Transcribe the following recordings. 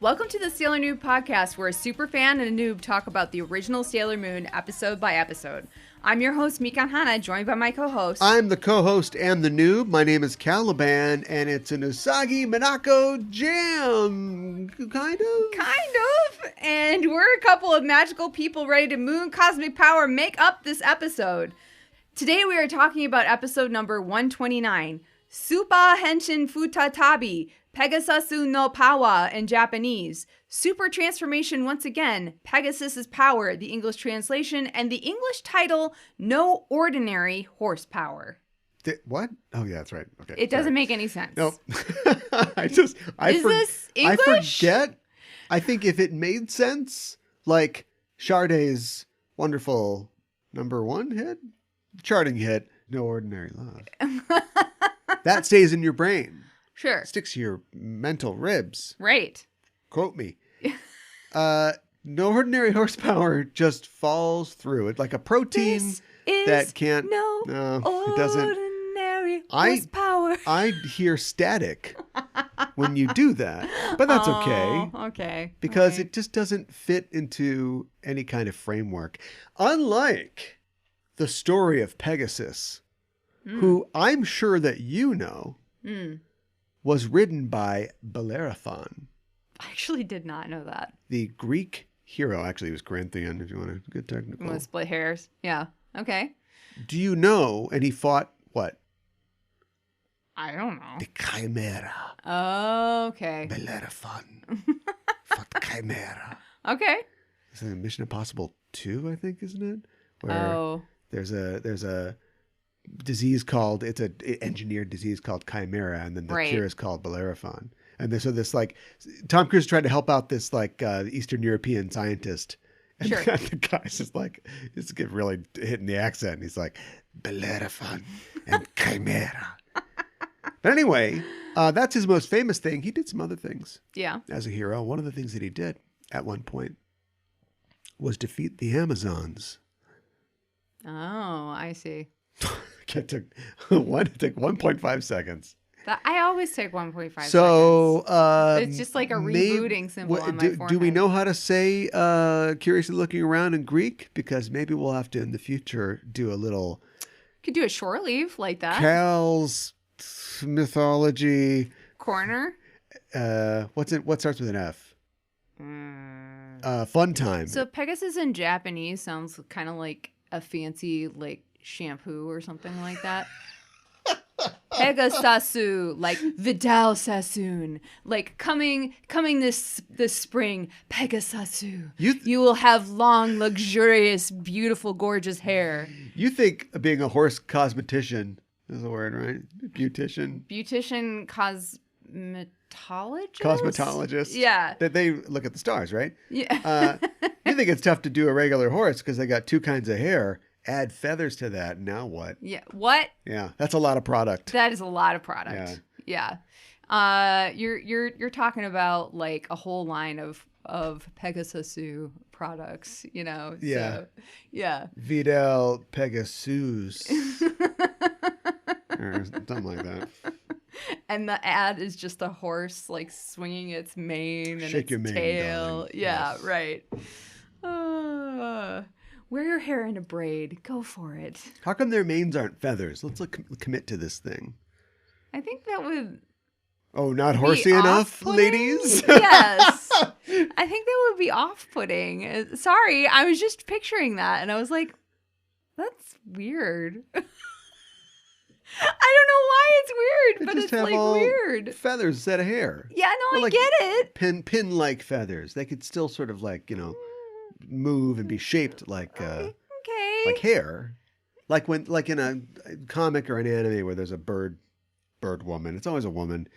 Welcome to the Sailor Noob podcast, where a superfan and a noob talk about the original Sailor Moon episode by episode. I'm your host, Mikan Hana, joined by my co-host. I'm the co-host and the noob. My name is Caliban, and it's an Usagi Minako jam. Kind of. And we're a couple of magical people ready to moon cosmic power make up this episode. Today we are talking about episode number 129, Supa Henshin Futatabi, Pegasus no Power in Japanese. Super transformation once again, Pegasus's power, the English translation, and the English title, No Ordinary Horsepower. What? Oh, yeah, that's right. Okay. It doesn't make any sense. Nope. Is this English? I forget. I think if it made sense, like Sade's wonderful number one hit, charting hit, No Ordinary Love. That stays in your brain. Sure. Sticks to your mental ribs. Right. Quote me. No ordinary horsepower just falls through it like a protein that can't. It doesn't. Ordinary horsepower. I hear static when you do that, but that's okay. Okay. Because it just doesn't fit into any kind of framework. Unlike the story of Pegasus, who I'm sure that you know. Was written by Bellerophon. I actually did not know that. The Greek hero. Actually, he was Corinthian, if you want to get technical. You want to split hairs? Yeah. Okay. Do you know? And he fought what? I don't know. The Chimera. Okay. Bellerophon fought Chimera. Okay. It's like Mission Impossible 2, I think, isn't it? Where there's a disease called, it's an engineered disease called Chimera, and then the cure is called Bellerophon. And this like, Tom Cruise tried to help out this like Eastern European scientist. And the guy's just like, this is really hitting the accent. And he's like, Bellerophon and Chimera. But anyway, that's his most famous thing. He did some other things. Yeah. As a hero. One of the things that he did at one point was defeat the Amazons. Oh, I see. It took 1.5 seconds. I always take 1.5 seconds. So it's just like a rebooting symbol on my forehead. Do we know how to say curiously looking around in Greek? Because maybe we'll have to in the future do a little... Could do a short leave like that. Cal's mythology... Corner? What starts with an F? Fun time. So Pegasus in Japanese sounds kind of like a fancy like shampoo or something like that. Pegasasu, like Vidal Sassoon, like coming this spring, Pegasasu. You will have long, luxurious, beautiful, gorgeous hair. You think being a horse cosmetician is the word, right? Beautician, cosmetologist. Yeah. That they look at the stars, right? Yeah. You think it's tough to do a regular horse because they got two kinds of hair. Add feathers to that. Now what? Yeah. What? Yeah. That's a lot of product. That is a lot of product. Yeah. You're talking about like a whole line of Pegasus products, you know. Yeah. So, yeah. Vidal Pegasus. Or something like that. And the ad is just a horse like swinging its mane and Shake its your tail. Mane, yeah, yes. Right. Wear your hair in a braid. Go for it. How come their manes aren't feathers? Let's commit to this thing. I think that would... Oh, not horsey enough, ladies? Yes. I think that would be off-putting. Sorry, I was just picturing that, and I was like, that's weird. I don't know why it's weird, but it's like weird. Feathers instead of hair. Yeah, no, I get it. Pin-like feathers. They could still sort of like, move and be shaped like like hair. Like in a comic or an anime where there's a bird woman. It's always a woman.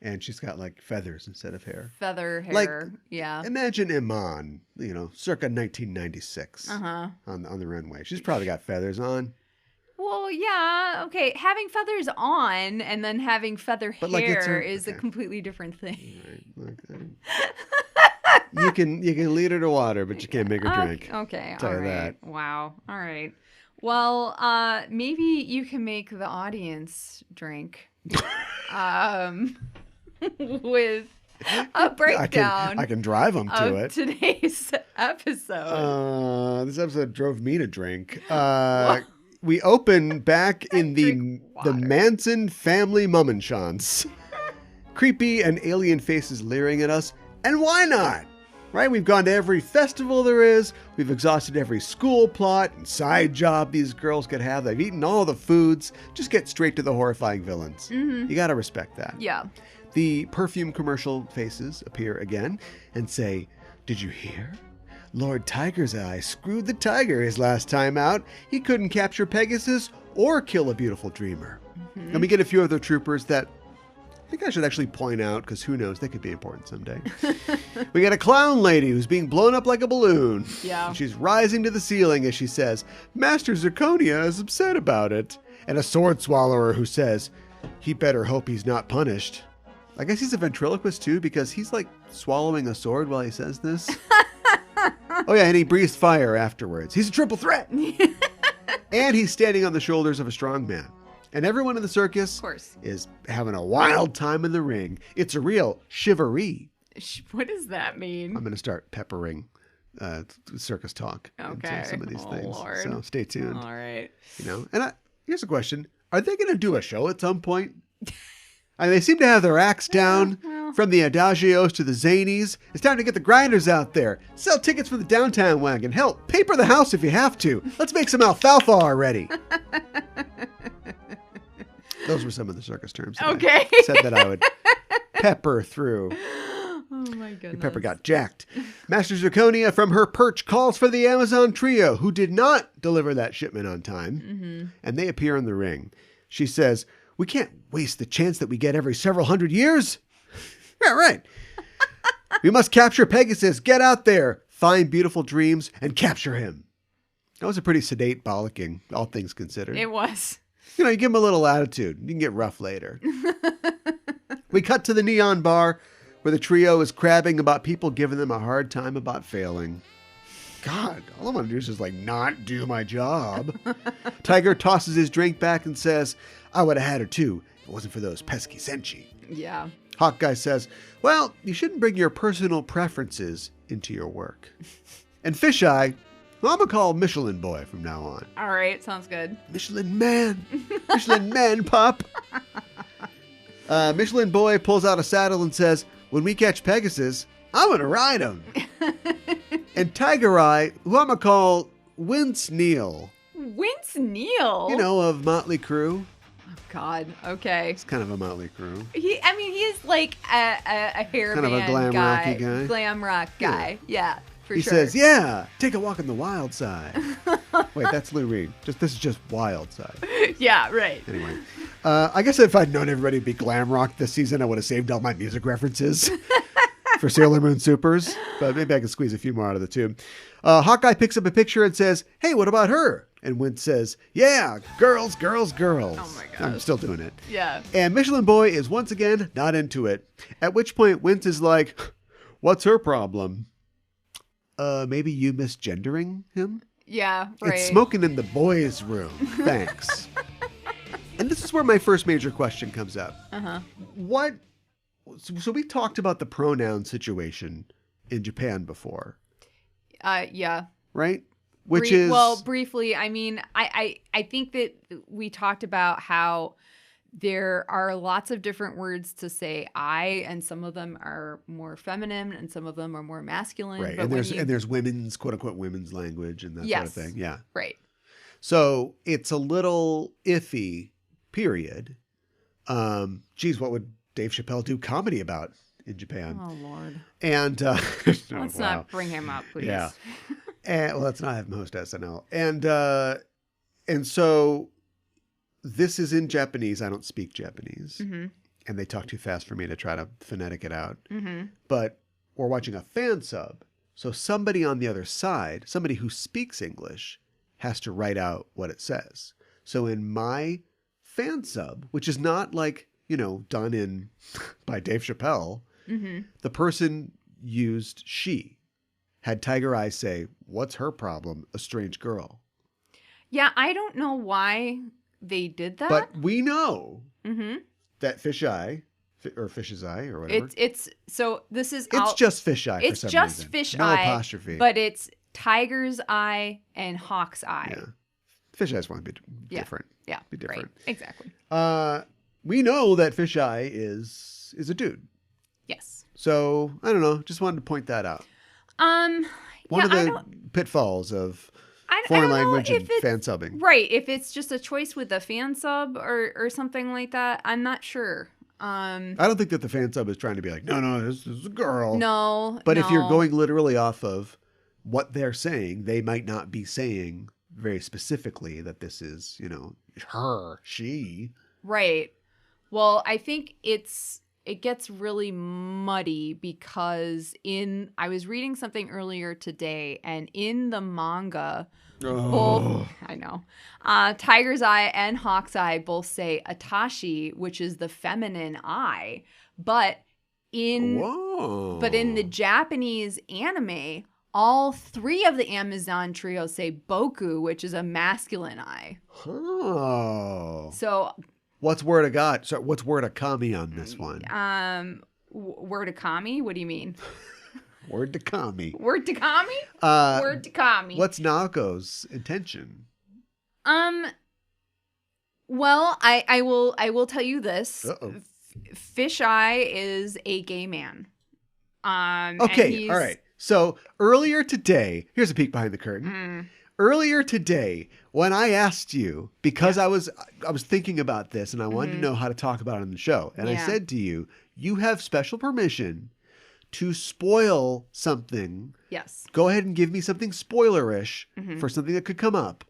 And she's got like feathers instead of hair. Feather hair, like, yeah. Imagine Iman, circa 1996 on the runway. She's probably got feathers on. Well, yeah, okay. Having feathers on and then having feather hair is a completely different thing. You can lead her to water, but you can't make her drink. Okay, all right. That. Wow, all right. Well, maybe you can make the audience drink. With a breakdown. I can drive them to it. Today's episode. This episode drove me to drink. We open back in the Manson family mummenschanz. Creepy and alien faces leering at us. And why not? Right? We've gone to every festival there is. We've exhausted every school plot and side job these girls could have. They've eaten all the foods. Just get straight to the horrifying villains. Mm-hmm. You got to respect that. Yeah. The perfume commercial faces appear again and say, "Did you hear? Lord Tiger's Eye screwed the tiger his last time out. He couldn't capture Pegasus or kill a beautiful dreamer." Mm-hmm. And we get a few other troopers that I think I should actually point out, because who knows, they could be important someday. We got a clown lady who's being blown up like a balloon. Yeah. She's rising to the ceiling as she says, "Master Zirconia is upset about it." And a sword swallower who says, "He better hope he's not punished." I guess he's a ventriloquist too, because he's like swallowing a sword while he says this. Oh yeah, and he breathes fire afterwards. He's a triple threat. And he's standing on the shoulders of a strong man. And everyone in the circus is having a wild time in the ring. It's a real shivaree. What does that mean? I'm going to start peppering circus talk into some of these things. Lord. So stay tuned. All right. And here's a question. Are they going to do a show at some point? I mean, they seem to have their acts down. From the adagios to the zanies. It's time to get the grinders out there. Sell tickets for the downtown wagon. Hell, paper the house if you have to. Let's make some alfalfa already. Those were some of the circus terms. Okay. I said that I would pepper through. Oh my goodness. Your pepper got jacked. Master Zirconia from her perch calls for the Amazon trio, who did not deliver that shipment on time. Mm-hmm. And they appear in the ring. She says, "We can't waste the chance that we get every several hundred years." Yeah, right. "We must capture Pegasus. Get out there. Find beautiful dreams and capture him." That was a pretty sedate bollocking, all things considered. It was. You give him a little attitude. You can get rough later. We cut to the neon bar where the trio is crabbing about people giving them a hard time about failing. God, all I want to do is just not do my job. Tiger tosses his drink back and says, "I would have had her too if it wasn't for those pesky senshi." Yeah. Hawkeye says, "Well, you shouldn't bring your personal preferences into your work." And Fisheye, who I'm going to call Michelin Boy from now on. All right, sounds good. Michelin Man. Michelin Man, pup. Michelin Boy pulls out a saddle and says, "When we catch Pegasus, I'm going to ride him." And Tiger Eye, who I'm going to call Wince Neil. Wince Neil? Of Motley Crue. God, okay. It's kind of a Motley Crue. He is like a hair kind band of a glam rocky guy. Glam rock guy. Yeah, for sure. He says, "Yeah, take a walk on the wild side." Wait, that's Lou Reed. This is just wild side. Yeah, right. Anyway, I guess if I'd known everybody would be glam rock this season, I would have saved all my music references for Sailor Moon Supers. But maybe I can squeeze a few more out of the tube. Hawkeye picks up a picture and says, "Hey, what about her?" And Wince says, "Yeah, girls, girls, girls." Oh my God. I'm still doing it. Yeah. And Michelin Boy is once again not into it. At which point Wince is like, "What's her problem?" Maybe you misgendering him? Yeah, right. It's smoking in the boys' room. Thanks. And this is where my first major question comes up. Uh-huh. So we talked about the pronoun situation in Japan before. Yeah. Right? Briefly, I mean, I think that we talked about how there are lots of different words to say "I," and some of them are more feminine and some of them are more masculine. Right. But and there's women's, quote unquote, women's language and that sort of thing. Yeah. Right. So it's a little iffy, period. Geez, what would Dave Chappelle do comedy about in Japan? Oh, Lord. And let's not bring him up, please. Yeah. And let's not have him host SNL. And so this is in Japanese. I don't speak Japanese. Mm-hmm. And they talk too fast for me to try to phonetic it out. Mm-hmm. But we're watching a fan sub. So somebody on the other side, somebody who speaks English, has to write out what it says. So in my fan sub, which is not done by Dave Chappelle, mm-hmm. the person used she. Had Tiger Eye say, "What's her problem? A strange girl." Yeah, I don't know why they did that. But we know mm-hmm. that Fisheye or fish's eye or whatever. It's so this is it's just fish eye. It's for some just reason. fish no eye, apostrophe. but it's tiger's eye and hawk's eye. Yeah. Fish eyes want to be different. Yeah, be different. Right. Exactly. We know that fish eye is a dude. Yes. So I don't know. Just wanted to point that out. One of the pitfalls of foreign language and fan subbing. Right. If it's just a choice with a fan sub or something like that, I'm not sure. I don't think that the fan sub is trying to be like, no, this is a girl. No. But if you're going literally off of what they're saying, they might not be saying very specifically that this is, her, she. Right. Well, I think it gets really muddy because I was reading something earlier today, and in the manga, both, I know, tiger's eye and hawk's eye both say atashi, which is the feminine eye, but in the Japanese anime, all three of the Amazon trio say boku, which is a masculine eye. Oh. So what's word of God? So what's word of kami on this one? Word of kami? What do you mean? Word to kami. Word to kami? Word to kami. What's Naoko's intention? Well, I will tell you this. Uh-oh. Fish eye is a gay man. Okay, all right. So earlier today, here's a peek behind the curtain. Earlier today, when I asked you, because I was thinking about this and I wanted to know how to talk about it on the show, and I said to you, you have special permission to spoil something. Yes. Go ahead and give me something spoilerish for something that could come up,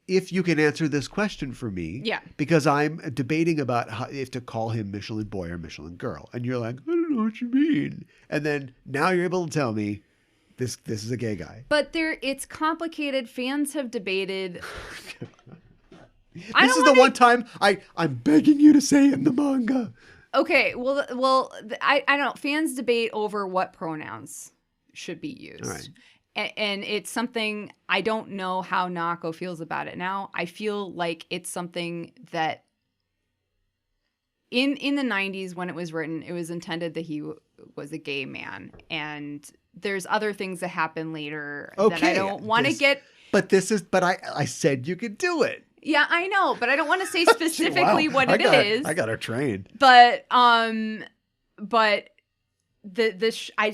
if you can answer this question for me. Yeah. Because I'm debating about if to call him Michelin boy or Michelin girl, and you're like, I don't know what you mean, and then now you're able to tell me. This is a gay guy. But it's complicated. Fans have debated. This is the one time I'm begging you to say in the manga. Okay, well, I don't know. Fans debate over what pronouns should be used. All right. And it's something, I don't know how Naoko feels about it now. I feel like it's something that in the 90s when it was written, it was intended that he was a gay man. And there's other things that happen later that I don't want to get. But I said you could do it. Yeah, I know, but I don't want to say specifically what it is. I got her trained. But as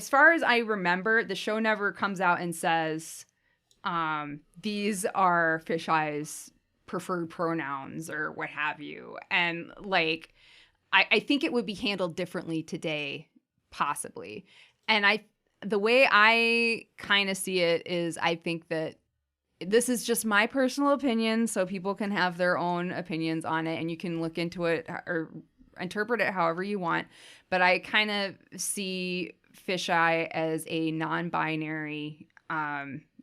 far as I remember, the show never comes out and says, these are Fisheye's preferred pronouns or what have you. And like, I think it would be handled differently today, possibly. And the way I kind of see it is I think that this is just my personal opinion, so people can have their own opinions on it, and you can look into it or interpret it however you want. But I kind of see Fisheye as a non-binary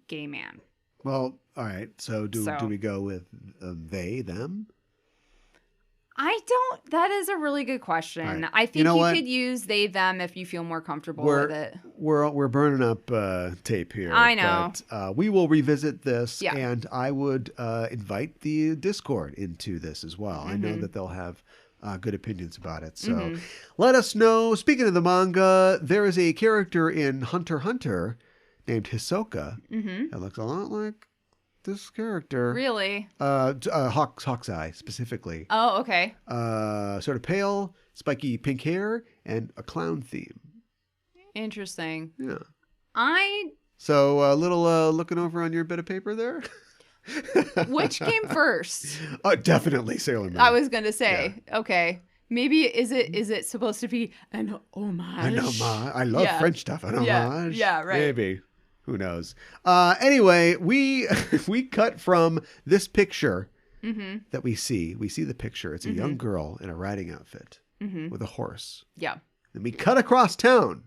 gay man. Well, all right. So do we go with they, them? That is a really good question. Right. I think you could use they, them if you feel more comfortable with it. We're burning up tape here. I know. But we will revisit this, and I would invite the Discord into this as well. I know that they'll have good opinions about it. So let us know. Speaking of the manga, there is a character in Hunter x Hunter named Hisoka. That looks a lot like this character. Really? Hawk's Eye, specifically. Oh, okay. Sort of pale, spiky pink hair, and a clown theme. Interesting. Yeah. So a little looking over on your bit of paper there? Which came first? Definitely Sailor Moon. I was going to say. Yeah. Okay. Maybe is it supposed to be an homage? An homage. I love French stuff. An homage. Yeah, right. Maybe. Who knows? Anyway, we cut from this picture that we see. We see the picture. It's a young girl in a riding outfit with a horse. Yeah. Then we cut across town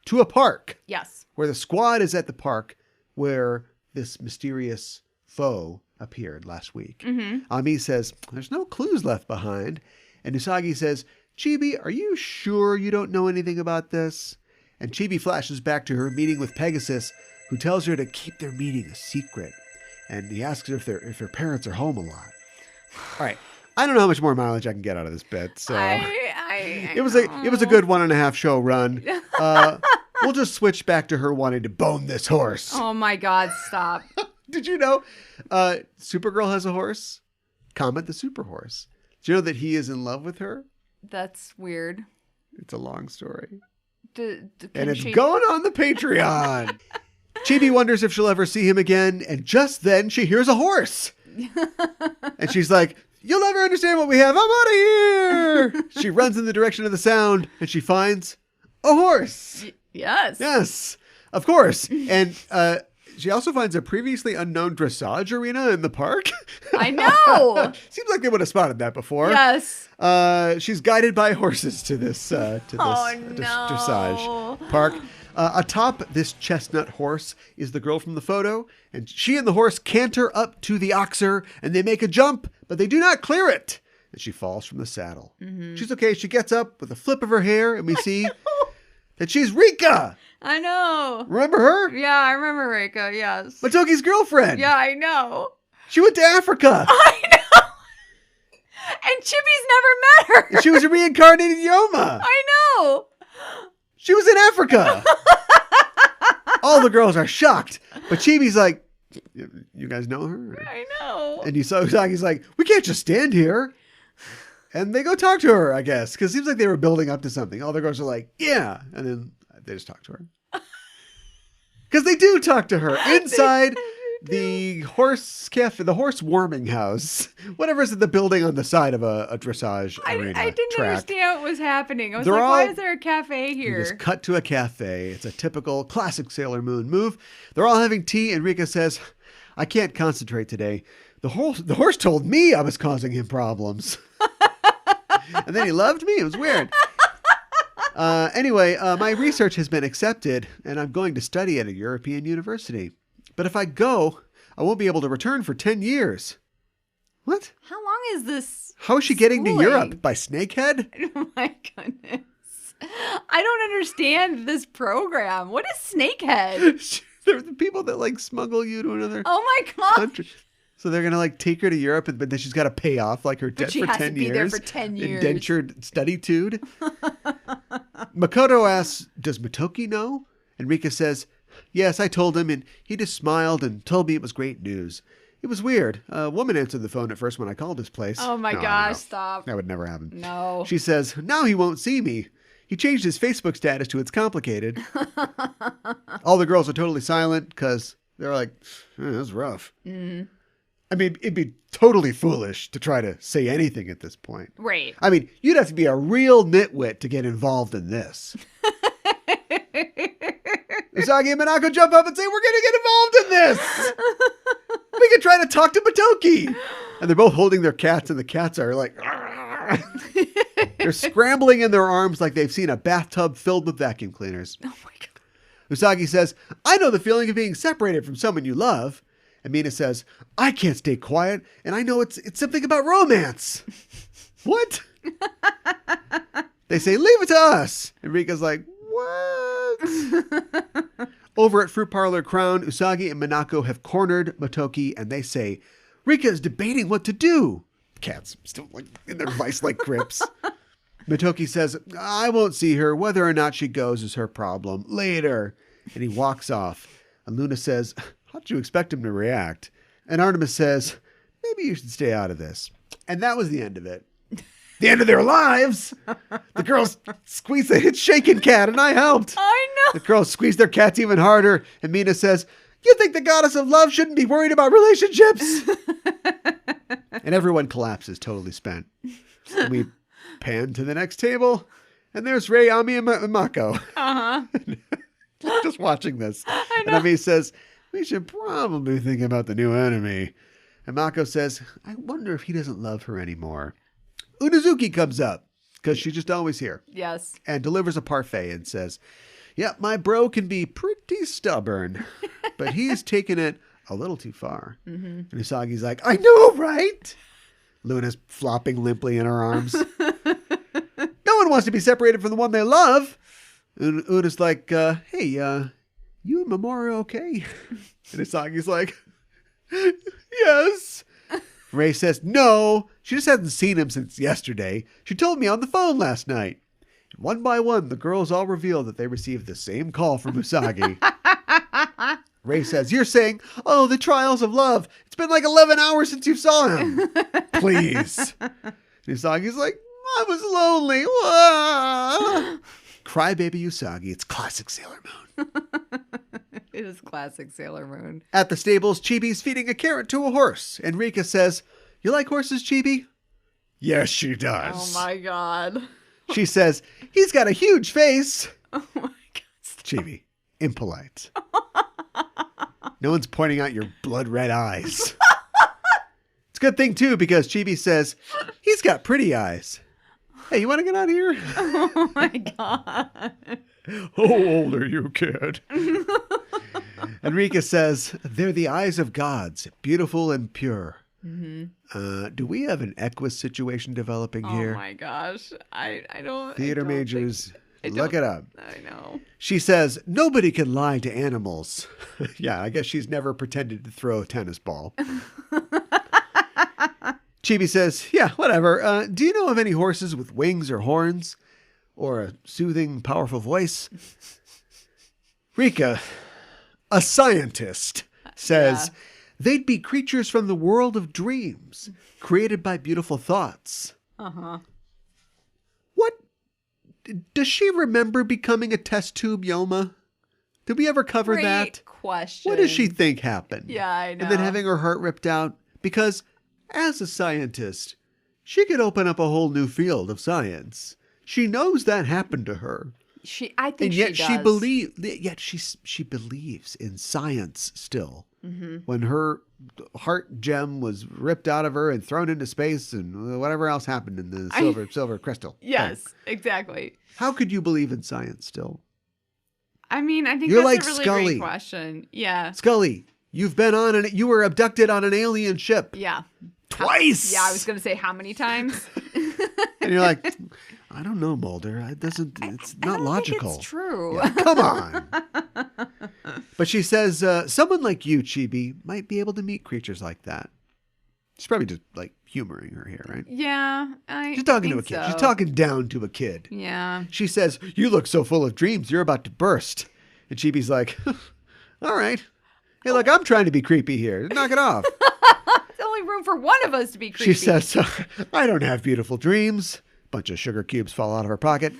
to a park. Yes. Where the squad is at the park where this mysterious foe appeared last week. Ami says, there's no clues left behind. And Usagi says, Chibi, are you sure you don't know anything about this? And Chibi flashes back to her meeting with Pegasus, who tells her to keep their meeting a secret. And he asks her if her parents are home a lot. All right. I don't know how much more mileage I can get out of this bit. So it was a good 1.5 show run. We'll just switch back to her wanting to bone this horse. Oh my God, stop. Did you know Supergirl has a horse? Comet the Super Horse. Do you know that he is in love with her? That's weird. It's a long story. And it's going on the Patreon. Chibi wonders if she'll ever see him again, and just then she hears a horse. And she's like, you'll never understand what we have. I'm out of here. She runs in the direction of the sound, and she finds a horse. Yes. Yes, of course. And she also finds a previously unknown dressage arena in the park. I know. Seems like they would have spotted that before. Yes. She's guided by horses to this dressage park. Atop this chestnut horse is the girl from the photo, and she and the horse canter up to the oxer, and they make a jump, but they do not clear it. And she falls from the saddle. Mm-hmm. She's okay. She gets up with a flip of her hair, and we see that she's Reika. I know. Remember her? Yeah, I remember Reika, yes. Motoki's girlfriend. Yeah, I know. She went to Africa. I know. And Chibi's never met her. And she was a reincarnated Yoma. I know. She was in Africa. All the girls are shocked. But Chibi's like, you guys know her? I know. And Usagi's like, we can't just stand here. And they go talk to her, I guess. Because it seems like they were building up to something. All the girls are like, yeah. And then they just talk to her. Because they do talk to her inside the horse cafe, the horse warming house. Whatever's in the building on the side of a dressage arena. I didn't track. understand what was happening. I was why is there a cafe here? You just cut to a cafe. It's a typical classic Sailor Moon move. They're all having tea, and Reika says, I can't concentrate today. The horse told me I was causing him problems. And then he loved me. It was weird. Anyway, my research has been accepted, and I'm going to study at a European university. But if I go, I won't be able to return for 10 years. What? How long is this? How is she getting to Europe? By Snakehead? Oh my goodness. I don't understand this program. What is Snakehead? They're the people that like smuggle you to another country. So they're going to like take her to Europe, but then she's got to pay off like her debt for 10 years. She has to be there for 10 years. Indentured studitude. Makoto asks, does Motoki know? And Reika says, yes, I told him, and he just smiled and told me it was great news. It was weird. A woman answered the phone at first when I called his place. Oh my gosh, stop. That would never happen. No. She says, now he won't see me. He changed his Facebook status to it's complicated. All the girls are totally silent because they're like, that's rough. Mm-hmm. I mean, it'd be totally foolish to try to say anything at this point. Right. I mean, you'd have to be a real nitwit to get involved in this. Usagi and Minako jump up and say, we're going to get involved in this. We can try to talk to Motoki. And they're both holding their cats, and the cats are like, they're scrambling in their arms like they've seen a bathtub filled with vacuum cleaners. Oh my God. Usagi says, I know the feeling of being separated from someone you love. And Mina says, I can't stay quiet, and I know it's something about romance. What? They say, leave it to us. And Rika's like, what? Over at Fruit Parlor Crown, Usagi and Minako have cornered Motoki, and they say, Reika is debating what to do. Cats still like in their vice-like grips. Motoki says, I won't see her. Whether or not she goes is her problem. Later. And he walks off. And Luna says, how'd you expect him to react? And Artemis says, maybe you should stay out of this. And that was the end of it. The end of their lives. The girls squeezed the shaken cat, and I helped. I know. The girls squeezed their cats even harder, and Mina says, you think the goddess of love shouldn't be worried about relationships? And everyone collapses, totally spent. And we pan to the next table, and there's Rei, Ami, and Mako. Uh-huh. Just watching this. And Ami says, we should probably think about the new enemy. And Mako says, I wonder if he doesn't love her anymore. Unazuki comes up, because she's just always here. Yes. And delivers a parfait and says, yeah, my bro can be pretty stubborn, but he's taken it a little too far. Mm-hmm. And Usagi's like, I know, right? Luna's flopping limply in her arms. No one wants to be separated from the one they love. And Una's like, hey, you and Mamoru okay? And Usagi's like, yes. Ray says, no, she just hasn't seen him since yesterday. She told me on the phone last night. And one by one, the girls all reveal that they received the same call from Usagi. Ray says, you're saying, oh, the trials of love. It's been like 11 hours since you saw him. Please. And Usagi's like, I was lonely. Wah. Crybaby Usagi. It's classic Sailor Moon. It is classic Sailor Moon. At the stables, Chibi's feeding a carrot to a horse. And Reika says, you like horses, Chibi? Yes, she does. Oh, my God. She says, he's got a huge face. Oh, my God. Chibi, impolite. No one's pointing out your blood red eyes. It's a good thing, too, because Chibi says, he's got pretty eyes. Hey, you want to get out of here? Oh, my God. How old are you, kid? Enrica says, they're the eyes of gods, beautiful and pure. Mm-hmm. Do we have an Equus situation developing here? Oh, my gosh. I don't... Theater majors, look it up. I know. She says, nobody can lie to animals. Yeah, I guess she's never pretended to throw a tennis ball. Chibi says, yeah, whatever. Do you know of any horses with wings or horns? Or a soothing, powerful voice? Reika, a scientist, says they'd be creatures from the world of dreams, created by beautiful thoughts. Uh-huh. What? Does she remember becoming a test tube Yoma? Did we ever cover that? Great question. What does she think happened? Yeah, I know. And then having her heart ripped out? Because as a scientist, she could open up a whole new field of science. She knows that happened to her. I think she does. She believes in science still. Mm-hmm. When her heart gem was ripped out of her and thrown into space and whatever else happened in the silver crystal. Yes, exactly. How could you believe in science still? I mean, I think You're that's like a really Scully. great question. Yeah. Scully, you were abducted on an alien ship. Yeah. Twice. I was going to say how many times? And you're like, I don't know, Mulder. It's not logical. It's true. Yeah, come on. But she says, someone like you, Chibi, might be able to meet creatures like that. She's probably just like humoring her here, right? Yeah. She's talking to a kid. So. She's talking down to a kid. Yeah. She says, you look so full of dreams. You're about to burst. And Chibi's like, all right. Hey, look, I'm trying to be creepy here. Knock it off. There's only room for one of us to be creepy. She says, I don't have beautiful dreams. Bunch of sugar cubes fall out of her pocket.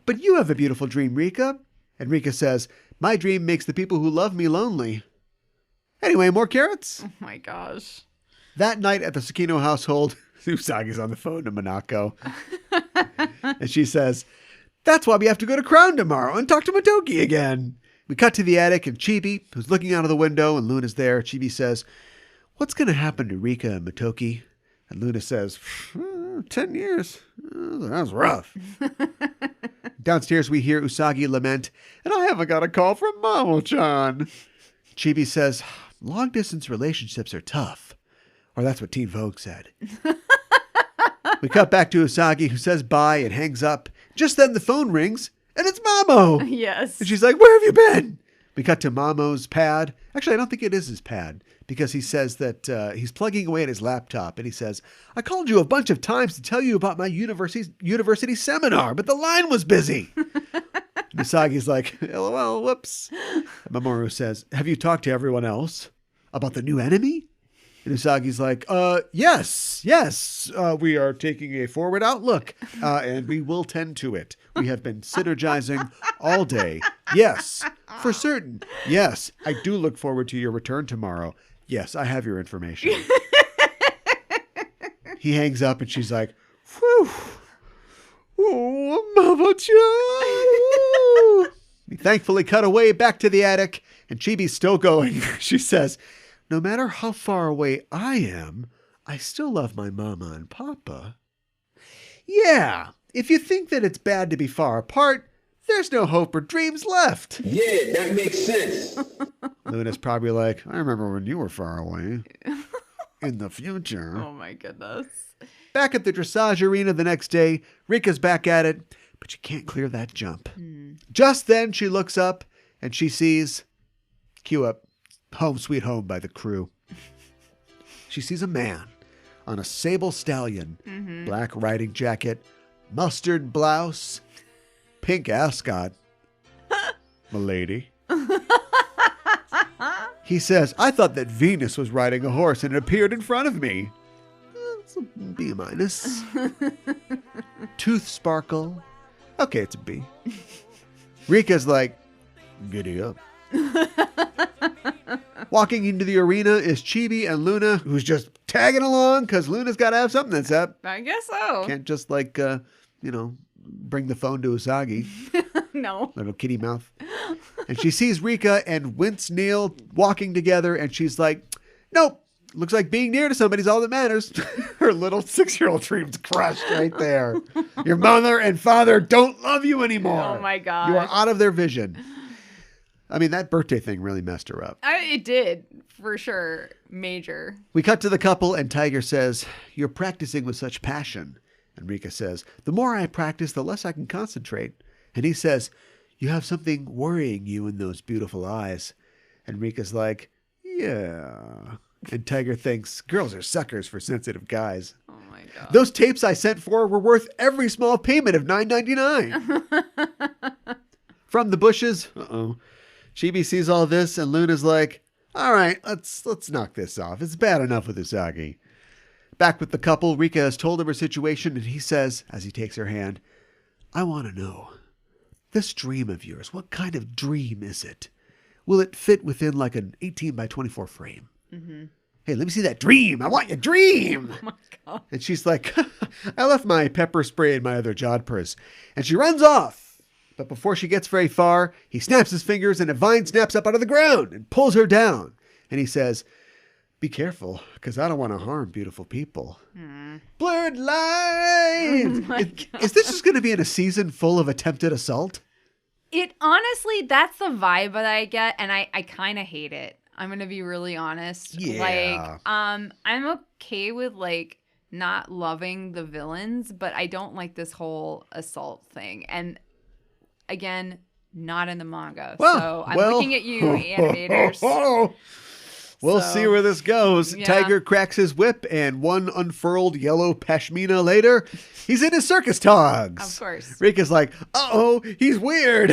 But you have a beautiful dream, Reika. And Reika says, my dream makes the people who love me lonely. Anyway, more carrots? Oh my gosh. That night at the Tsukino household, Usagi's on the phone to Monako. And she says, that's why we have to go to Crown tomorrow and talk to Motoki again. We cut to the attic and Chibi, who's looking out of the window, and Luna's there. Chibi says, what's going to happen to Reika and Motoki? And Luna says, 10 years. That's rough. Downstairs, we hear Usagi lament, and I haven't got a call from Mamo-chan. Chibi says, long-distance relationships are tough. Or that's what Teen Vogue said. We cut back to Usagi, who says bye and hangs up. Just then the phone rings, and it's Mamo. Yes. And she's like, where have you been? We cut to Mamo's pad. Actually, I don't think it is his pad, because he says that he's plugging away at his laptop, and he says, I called you a bunch of times to tell you about my university seminar, but the line was busy. And Usagi's like, LOL, whoops. And Mamoru says, have you talked to everyone else about the new enemy? And Usagi's like, yes, we are taking a forward outlook, and we will tend to it. We have been synergizing all day. Yes, for certain. Yes, I do look forward to your return tomorrow. Yes, I have your information. He hangs up and she's like, whew. Oh, Mama-chan. We thankfully cut away back to the attic, and Chibi's still going. She says, no matter how far away I am, I still love my mama and papa. Yeah, if you think that it's bad to be far apart, there's no hope or dreams left. Yeah, that makes sense. Luna's probably like, I remember when you were far away. In the future. Oh my goodness. Back at the dressage arena the next day, Rika's back at it, but she can't clear that jump. Just then she looks up and she sees, cue up, Home Sweet Home by the Crew. she sees a man on a sable stallion, black riding jacket, mustard blouse, pink ascot. M'lady. He says, I thought that Venus was riding a horse and it appeared in front of me. It's a B-. Tooth sparkle. Okay, it's a B. Reika's like, giddy up. Walking into the arena is Chibi and Luna, who's just tagging along because Luna's got to have something that's up. I guess so. Can't just bring the phone to Usagi. No. Little kitty mouth. And she sees Reika and Wince Neil walking together, and she's like, nope. Looks like being near to somebody's all that matters. Her little 6-year-old dream's crushed right there. Your mother and father don't love you anymore. Oh, my God. You are out of their vision. I mean, that birthday thing really messed her up. It did, for sure. Major. We cut to the couple, and Tiger says, you're practicing with such passion. And Reika says, the more I practice, the less I can concentrate. And he says, you have something worrying you in those beautiful eyes. And Rika's like, yeah. And Tiger thinks, girls are suckers for sensitive guys. Oh, my God. Those tapes I sent for were worth every small payment of $9.99. From the bushes, Chibi sees all this, and Luna's like, all right, let's knock this off. It's bad enough with Usagi. Back with the couple, Reika has told him her situation, and he says, as he takes her hand, I want to know, this dream of yours, what kind of dream is it? Will it fit within like an 18 by 24 frame? Mm-hmm. Hey, let me see that dream. I want your dream. Oh, my God. And she's like, I left my pepper spray in my other jodhpurs. And she runs off. But before she gets very far, he snaps his fingers and a vine snaps up out of the ground and pulls her down. And he says, be careful, because I don't want to harm beautiful people. Blurred lines. Oh, is this just going to be in a season full of attempted assault? It honestly, that's the vibe that I get, and I kind of hate it. I'm going to be really honest. Yeah. Like, I'm okay with, like, not loving the villains, but I don't like this whole assault thing. And, again, not in the manga. So I'm looking at you, animators. We'll see where this goes. Yeah. Tiger cracks his whip, and one unfurled yellow pashmina later, he's in his circus togs. Of course. Rika's like, uh-oh, he's weird.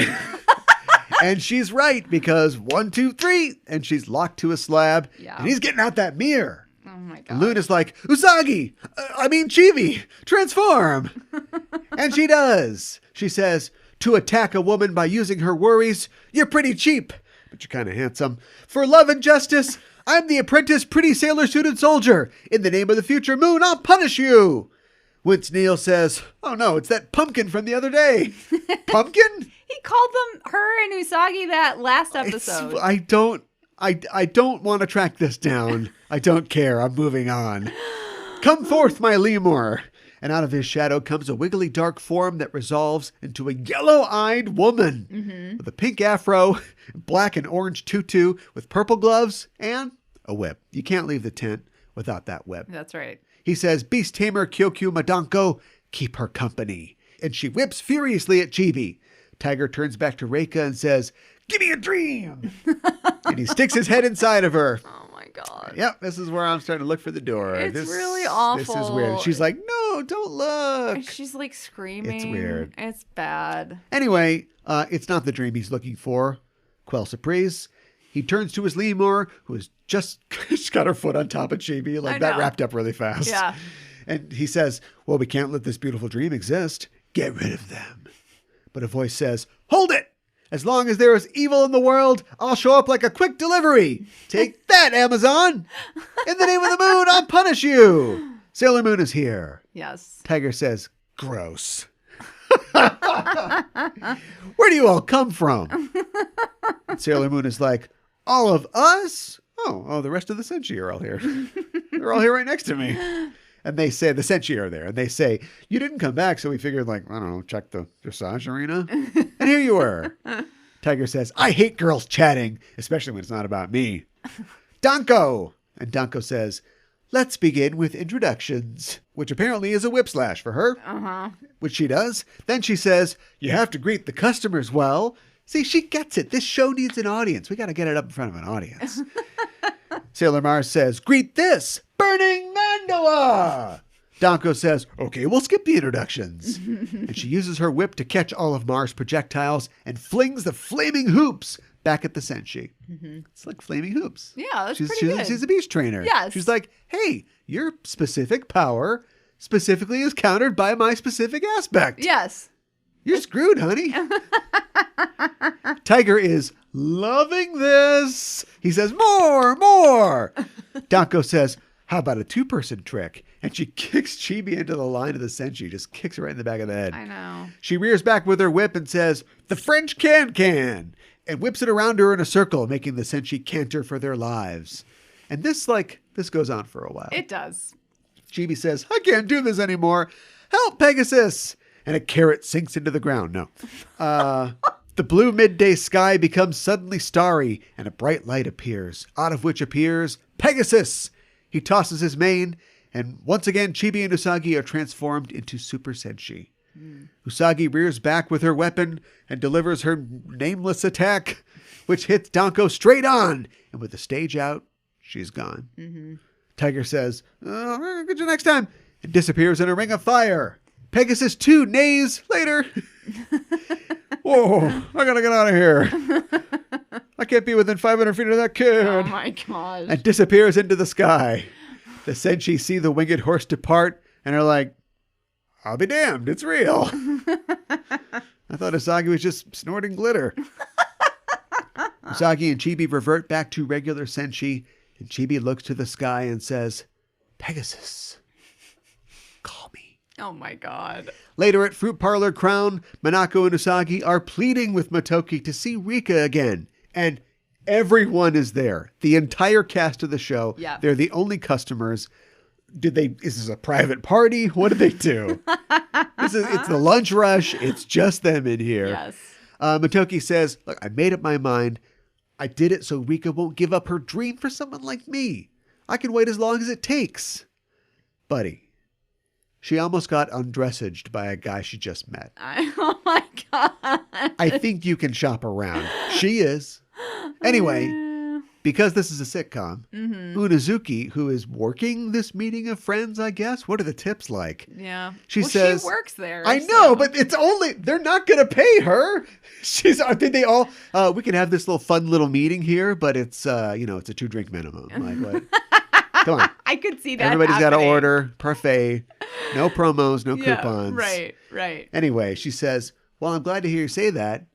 And she's right, because 1, 2, 3, and she's locked to a slab, and he's getting out that mirror. Oh, my God. And Luna's like, Usagi, Chibi, transform. And she does. She says, to attack a woman by using her worries, you're pretty cheap, but you're kind of handsome. For love and justice, I'm the apprentice pretty sailor-suited soldier. In the name of the future moon, I'll punish you. Wince Neil says, oh no, it's that pumpkin from the other day. Pumpkin? He called her and Usagi that last episode. I don't want to track this down. I don't care. I'm moving on. Come forth, my lemur. And out of his shadow comes a wiggly dark form that resolves into a yellow-eyed woman with a pink afro, black and orange tutu with purple gloves, and a whip. You can't leave the tent without that whip. That's right. He says, Beast Tamer Kyoku Madanko, keep her company. And she whips furiously at Chibi. Tiger turns back to Reika and says, give me a dream. And he sticks his head inside of her. Oh, my God. Yep, this is where I'm starting to look for the door. It's really awful. This is weird. She's like, no, don't look. She's like screaming. It's weird. It's bad. Anyway, it's not the dream he's looking for. Quelle surprise. He turns to his lemur, who has just got her foot on top of Chibi. Like, that wrapped up really fast. Yeah. And he says, well, we can't let this beautiful dream exist. Get rid of them. But a voice says, hold it. As long as there is evil in the world, I'll show up like a quick delivery. Take that, Amazon. In the name of the moon, I'll punish you. Sailor Moon is here. Yes. Tiger says, gross. Where do you all come from? And Sailor Moon is like, all of us? Oh, the rest of the Senshi are all here. They're all here right next to me. And they say, the Senshi are there. And they say, you didn't come back, so we figured, like, I don't know, check the dressage arena. And here you were. Tiger says, I hate girls chatting, especially when it's not about me. Danko! And Danko says, let's begin with introductions, which apparently is a whip slash for her, which she does. Then she says, you have to greet the customers well. See, she gets it. This show needs an audience. We got to get it up in front of an audience. Sailor Mars says, greet this, bird. burning mandala. Danko says, okay, we'll skip the introductions. And she uses her whip to catch all of Mars' projectiles and flings the flaming hoops back at the senshi. It's like flaming hoops. Yeah, that's pretty good. She's a beast trainer. Yes. She's like, hey, your specific power specifically is countered by my specific aspect. Yes. You're screwed, honey. Tiger is loving this. He says, more. Danko says, how about a two-person trick? And she kicks Chibi into the line of the senshi, just kicks her right in the back of the head. I know. She rears back with her whip and says, the French can, and whips it around her in a circle, making the senshi canter for their lives. And this goes on for a while. It does. Chibi says, I can't do this anymore. Help, Pegasus. And a carrot sinks into the ground. No. The blue midday sky becomes suddenly starry, and a bright light appears, out of which appears Pegasus. He tosses his mane, and once again, Chibi and Usagi are transformed into Super Senshi. Usagi rears back with her weapon and delivers her nameless attack, which hits Danko straight on. And with the stage out, she's gone. Tiger says, get you next time, and disappears in a ring of fire. Pegasus 2 neighs later. Whoa, I gotta get out of here. I can't be within 500 feet of that kid. Oh my gosh. And disappears into the sky. The senshi see the winged horse depart and are like, I'll be damned, it's real. I thought Usagi was just snorting glitter. Usagi and Chibi revert back to regular senshi, and Chibi looks to the sky and says, Pegasus, call me. Oh my god. Later at Fruit Parlor Crown, Minako and Usagi are pleading with Motoki to see Reika again. And everyone is there. The entire cast of the show. Yeah. They're the only customers. Is this a private party? What did they do? It's the lunch rush. It's just them in here. Yes. Motoki says, look, I made up my mind. I did it so Reika won't give up her dream for someone like me. I can wait as long as it takes. Buddy, she almost got undressaged by a guy she just met. Oh my god. I think you can shop around. She is. Anyway, because this is a sitcom, Unazuki, who is working this meeting of friends, I guess. What are the tips like? Yeah. She says, she works there. I know, but they're not going to pay her. Did they all, we can have this fun little meeting here, but it's, it's a 2-drink minimum. Like, what? Come on. I could see that. Everybody's got to order parfait. No promos, no coupons. Right. Anyway, she says, well, I'm glad to hear you say that.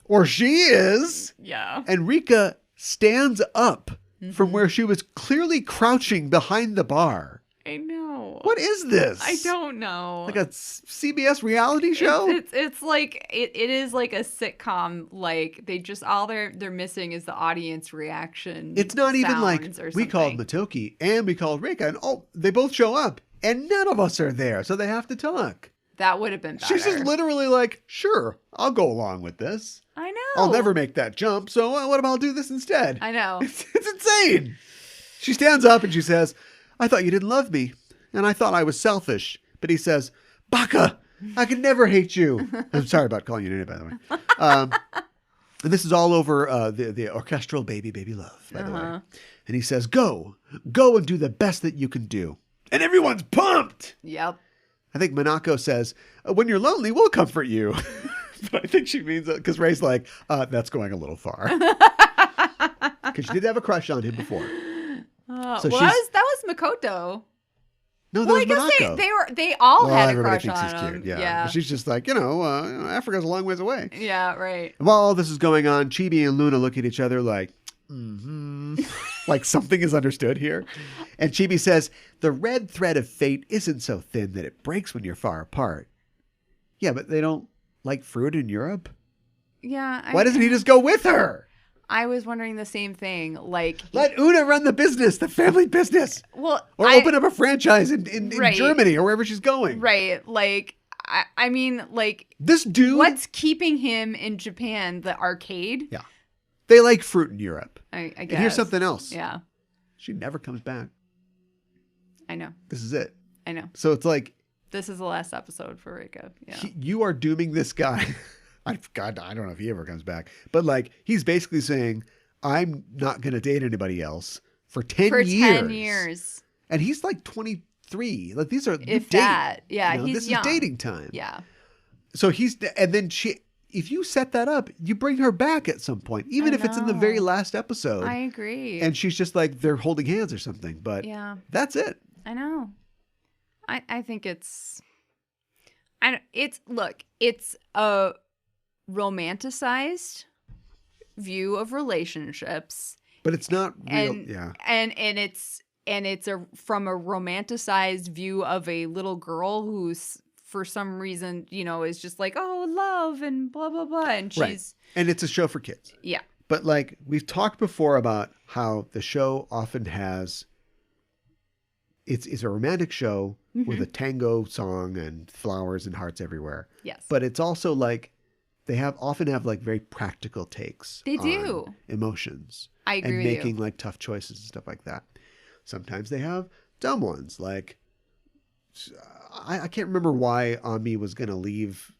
Or she is. Yeah. And Reika stands up from where she was clearly crouching behind the bar. I know. What is this? I don't know. Like a CBS reality show? It's like it is like a sitcom. Like they just all they're missing is the audience reaction. It's not even like we called Motoki and we called Reika, and they both show up and none of us are there, so they have to talk. That would have been better. She's just literally like, sure, I'll go along with this. I know. I'll never make that jump, so what about I'll do this instead? I know. It's insane. She stands up and she says, I thought you didn't love me, and I thought I was selfish. But he says, Baka, I could never hate you. I'm sorry about calling you an idiot, by the way. And this is all over the orchestral Baby Love, by the way. And he says, go and do the best that you can do. And everyone's pumped. Yep. I think Minako says, when you're lonely, we'll comfort you. But I think she means it because Ray's like, that's going a little far. Because she did have a crush on him before. So that was Makoto. No, that was Minako. They all had a crush thinks on he's him. cute. Yeah. But she's just like, Africa's a long ways away. Yeah, right. And while all this is going on, Chibi and Luna look at each other like, like something is understood here. And Chibi says, the red thread of fate isn't so thin that it breaks when you're far apart. Yeah, but they don't like fruit in Europe? Yeah. Why doesn't he just go with her? I was wondering the same thing. Like, let Una run the business, the family business. Well, open up a franchise in Germany or wherever she's going. Right. Like, I mean, like, this dude. What's keeping him in Japan? The arcade? Yeah. They like fruit in Europe. I guess. And here's something else. Yeah. She never comes back. I know. This is it. I know. So it's like. This is the last episode for Reika. Yeah. You are dooming this guy. God, I don't know if he ever comes back. But like, he's basically saying, I'm not going to date anybody else for 10 years. 10 years. And he's like 23. Like these are if that. Yeah, he's this young. is dating time. Yeah. So and then if you set that up, you bring her back at some point, even if it's in the very last episode. I agree. And she's just like, they're holding hands or something. But that's it. I know. I think it's a romanticized view of relationships. But it's not real. And it's from a romanticized view of a little girl who's, for some reason, is just like, oh, love and blah, blah, blah. And she's... Right. And it's a show for kids. Yeah. But like we've talked before about how the show often has... It's a romantic show with a tango song and flowers and hearts everywhere. Yes. But it's also like they often have like very practical takes. They do. On emotions. I agree and with making you. like tough choices and stuff like that. Sometimes they have dumb ones. Like I can't remember why Ami was going to leave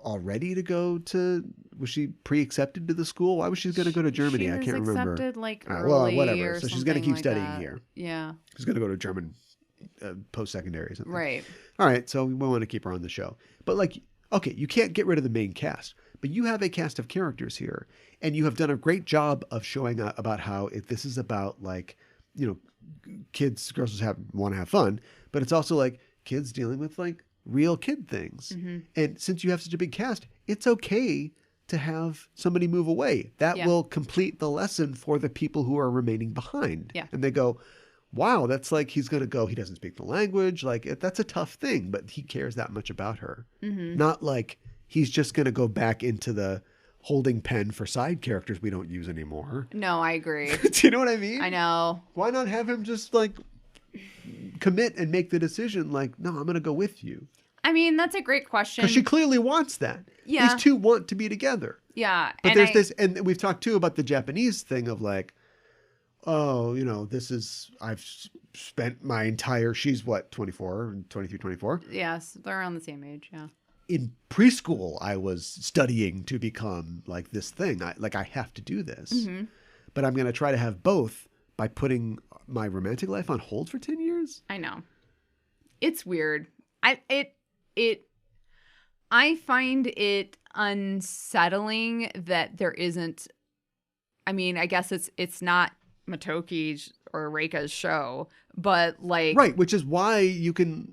already to go to... Was she pre-accepted to the school? Why was she going to go to Germany? I can't remember. Accepted like well, early whatever. or So she's going to keep something studying like that. here. Yeah. She's going to go to German post-secondary or something. Right. All right. So we want to keep her on the show. But like, okay, you can't get rid of the main cast, but you have a cast of characters here, and you have done a great job of showing about how this is about like, kids, girls want to have fun, but it's also like kids dealing with like real kid things. Mm-hmm. And since you have such a big cast, it's okay to have somebody move away. That will complete the lesson for the people who are remaining behind. Yeah. And they go, wow, that's like he's going to go, he doesn't speak the language. Like that's a tough thing, but he cares that much about her. Mm-hmm. Not like he's just going to go back into the holding pen for side characters we don't use anymore. No, I agree. Do you know what I mean? I know. Why not have him just like commit and make the decision like, no, I'm going to go with you? I mean, that's a great question. Because she clearly wants that. Yeah. These two want to be together. Yeah. But there's this, and we've talked too about the Japanese thing of like, oh, I've spent my entire, she's what, 24, 23, 24? Yes, they're around the same age, yeah. In preschool, I was studying to become like this thing. I have to do this. Mm-hmm. But I'm going to try to have both by putting my romantic life on hold for 10 years. I know. It's weird. I find it unsettling that there isn't, I mean, I guess it's not Motoki's or Reika's show, but like... Right, which is why you can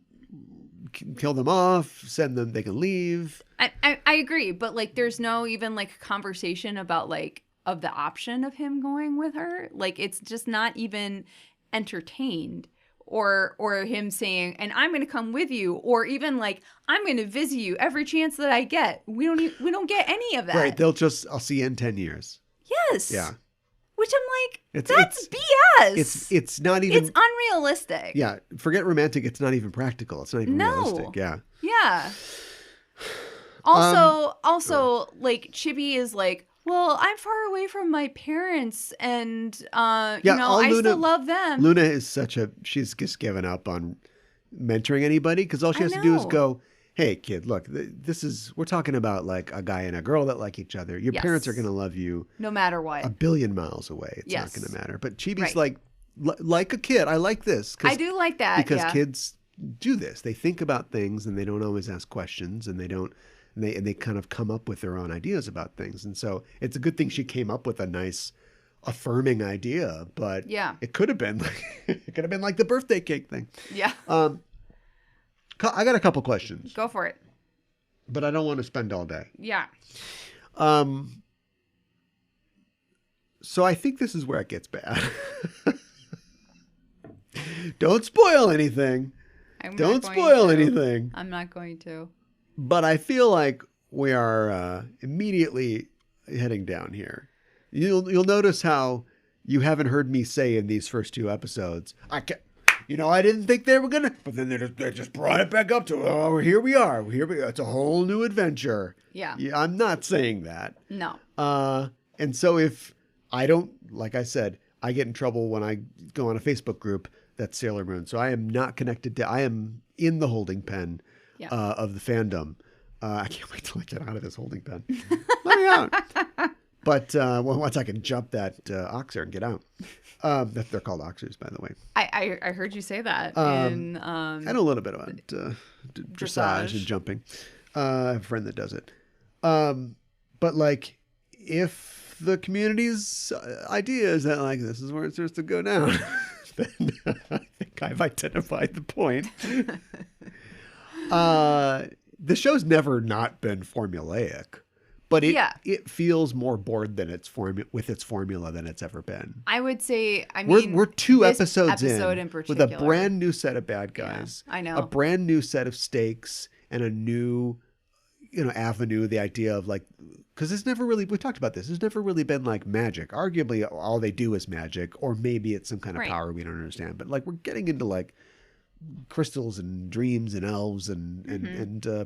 kill them off, send them, they can leave. I agree, but like there's no even like conversation about like of the option of him going with her. Like it's just not even entertained. Or him saying, and I'm going to come with you, or even like I'm going to visit you every chance that I get. We don't get any of that. Right? I'll see you in 10 years. Yes. Yeah. Which I'm like, that's BS. It's not even. It's unrealistic. Yeah. Forget romantic. It's not even practical. It's not even realistic. Yeah. Yeah. Also, like Chibi is like, well, I'm far away from my parents, and I still love them. Luna is she's just given up on mentoring anybody because all she has to do is go, hey, kid, look, we're talking about like a guy and a girl that like each other. Your parents are going to love you no matter what. a billion miles away. It's not going to matter. But Chibi's like a kid. I like this. I do like that. Because kids do this. They think about things and they don't always ask questions, and they kind of come up with their own ideas about things. And so it's a good thing she came up with a nice affirming idea, but it could have been like the birthday cake thing. Yeah. I got a couple questions. Go for it. But I don't want to spend all day. Yeah. So I think this is where it gets bad. Don't spoil anything. Don't spoil anything. I'm not going to. But I feel like we are immediately heading down here. You'll notice how you haven't heard me say in these first two episodes, I didn't think they were going to, but then they just brought it back up to, oh, here we are. It's a whole new adventure. Yeah. I'm not saying that. No. And so if I don't, like I said, I get in trouble when I go on a Facebook group that's Sailor Moon. So I am not connected I am in the holding pen of the fandom. I can't wait till I get out of this holding pen. Let me out. But once I can jump that oxer and get out. They're called oxers, by the way. I heard you say that. I know a little bit about dressage and jumping. I have a friend that does it. But like, if the community's idea is that like this is where it's supposed to go down, then I think I've identified the point. The show's never not been formulaic, but it feels more bored than with its formula than it's ever been. I would say, we're two episodes in with a brand new set of bad guys. Yeah, I know. A brand new set of stakes and a new, avenue. The idea of like, because it's never really, we talked about this, it's never really been like magic. Arguably, all they do is magic, or maybe it's some kind of power we don't understand. But like, we're getting into like crystals and dreams and elves and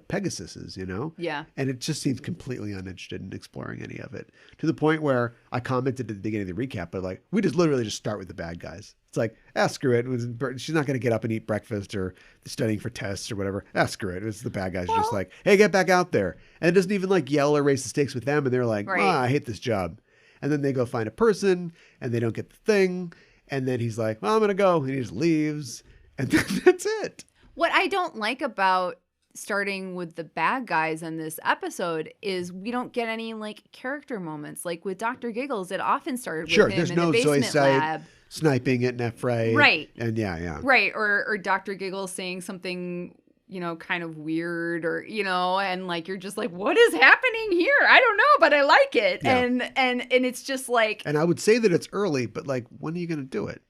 Pegasuses, Yeah. And it just seems completely uninterested in exploring any of it, to the point where I commented at the beginning of the recap, but like, we just literally just start with the bad guys. It's like, screw it. She's not going to get up and eat breakfast or studying for tests or whatever. Screw it. It's the bad guys. Just like, hey, get back out there. And it doesn't even like yell or raise the stakes with them. And they're like, I hate this job. And then they go find a person and they don't get the thing. And then he's like, well, I'm going to go. And he just leaves. And that's it. What I don't like about starting with the bad guys in this episode is we don't get any like character moments. Like with Dr. Giggles, it often started with him in the basement lab. Sniping at Nefray. Right. And yeah. Right. Or Dr. Giggles saying something, kind of weird or, and like, you're just like, what is happening here? I don't know, but I like it. Yeah. And it's just like. And I would say that it's early, but like, when are you going to do it?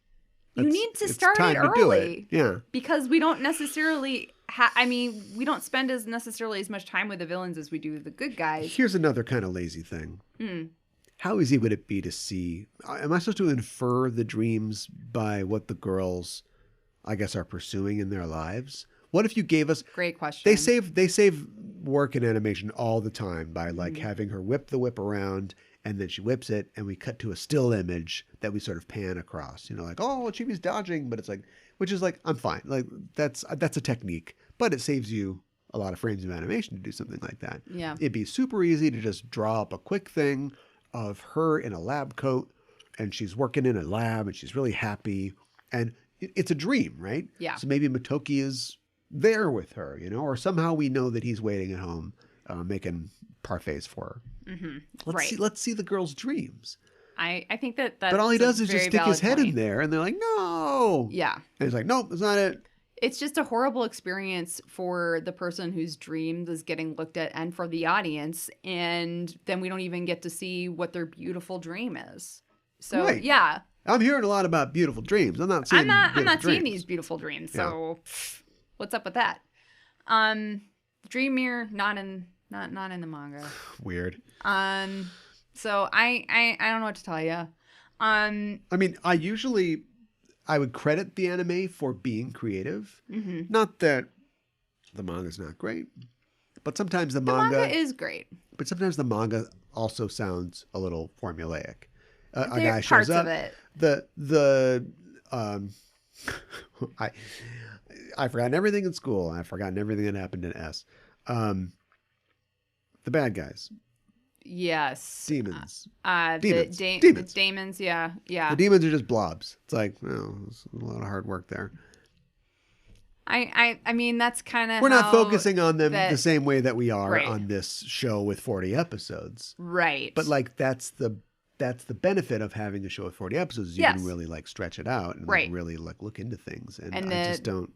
You need to start it early. Yeah. Because we don't necessarily we don't spend as much time with the villains as we do with the good guys. Here's another kind of lazy thing. How easy would it be to see? Am I supposed to infer the dreams by what the girls, I guess, are pursuing in their lives? What if you gave us... Great question. They save work and animation all the time by like having her whip the whip around, and then she whips it, and we cut to a still image that we sort of pan across. Like, oh, Chibi's dodging, but it's like, which is like, I'm fine. Like that's a technique, but it saves you a lot of frames of animation to do something like that. Yeah. It'd be super easy to just draw up a quick thing of her in a lab coat, and she's working in a lab, and she's really happy, and it's a dream, right? Yeah. So maybe Motoki is there with her, or somehow we know that he's waiting at home, making parfaits for her. Let's see the girl's dreams. I think that's but all he does is just stick his head point. In there, and they're like, no. Yeah. And he's like, nope, that's not it. It's just a horrible experience for the person whose dream is getting looked at and for the audience. And then we don't even get to see what their beautiful dream is. So, right. Yeah. I'm hearing a lot about beautiful dreams. I'm not seeing these beautiful dreams. So, what's up with that? Dream mirror, not in the manga. Weird. So I don't know what to tell you. I would credit the anime for being creative. Mm-hmm. Not that the manga's not great, but sometimes the manga is great. But sometimes the manga also sounds a little formulaic. A There guy are shows parts up. of it. I've forgotten everything in school. I've forgotten everything that happened in S. The bad guys. Yes. Demons. Demons. Demons. Demons, yeah. The demons are just blobs. It's like, it's a lot of hard work there. I mean, that's kind of We're not focusing on them the same way that we are on this show with 40 episodes. Right. But like, that's the benefit of having a show with 40 episodes. You can really like stretch it out and like, really like look into things. And I just don't.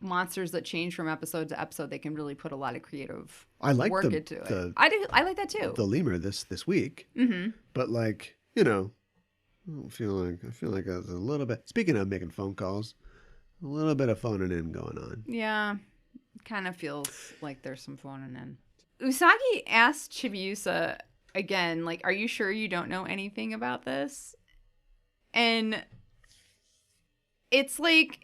Monsters that change from episode to episode, they can really put a lot of creative work into it. I like that too. The lemur this week, but like I feel like there's a little bit. Speaking of making phone calls, a little bit of phoning in going on. Yeah, kind of feels like there's some phoning in. Usagi asked Chibiusa again, like, "Are you sure you don't know anything about this?" And it's like.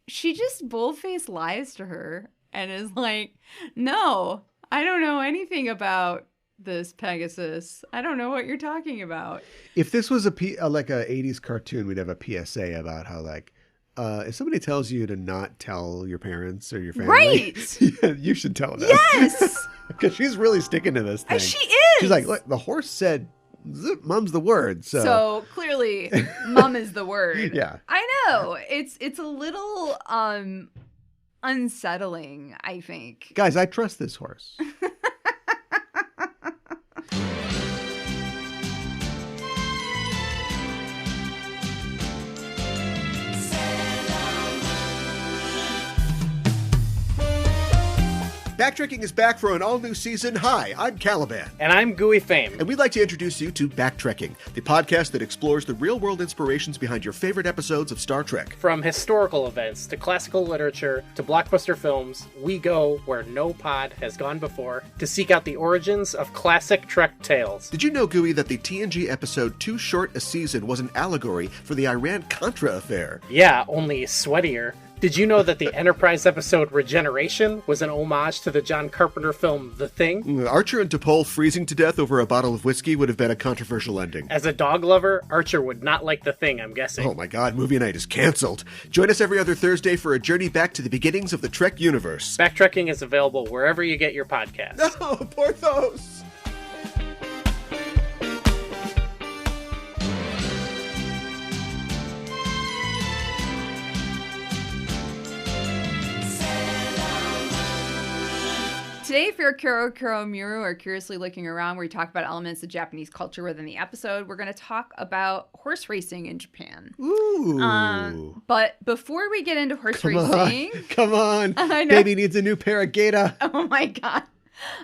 She just bull-faced lies to her and is like, no, I don't know anything about this Pegasus. I don't know what you're talking about. If this was like a 80s cartoon, we'd have a PSA about how like, if somebody tells you to not tell your parents or your family, right? You should tell them. Yes, because she's really sticking to this thing. She is. She's like, look, the horse said Mum's the word. So clearly, mum is the word. Yeah. I know. It's a little unsettling, I think. Guys, I trust this horse. Backtracking is back for an all-new season. Hi, I'm Caliban. And I'm Gooey Fame. And we'd like to introduce you to Backtracking, the podcast that explores the real-world inspirations behind your favorite episodes of Star Trek. From historical events to classical literature to blockbuster films, we go where no pod has gone before to seek out the origins of classic Trek tales. Did you know, Gooey, that the TNG episode Too Short a Season was an allegory for the Iran-Contra affair? Yeah, only sweatier. Did you know that the Enterprise episode Regeneration was an homage to the John Carpenter film The Thing? Archer and T'Pol freezing to death over a bottle of whiskey would have been a controversial ending. As a dog lover, Archer would not like The Thing, I'm guessing. Oh my god, movie night is canceled. Join us every other Thursday for a journey back to the beginnings of the Trek universe. Backtracking is available wherever you get your podcasts. No, Porthos! Today, if you're Kuro Muru or curiously looking around, where we talk about elements of Japanese culture within the episode, we're going to talk about horse racing in Japan. Ooh. But before we get into horse racing... Come on. I know. Baby needs a new pair of geta. Oh my god.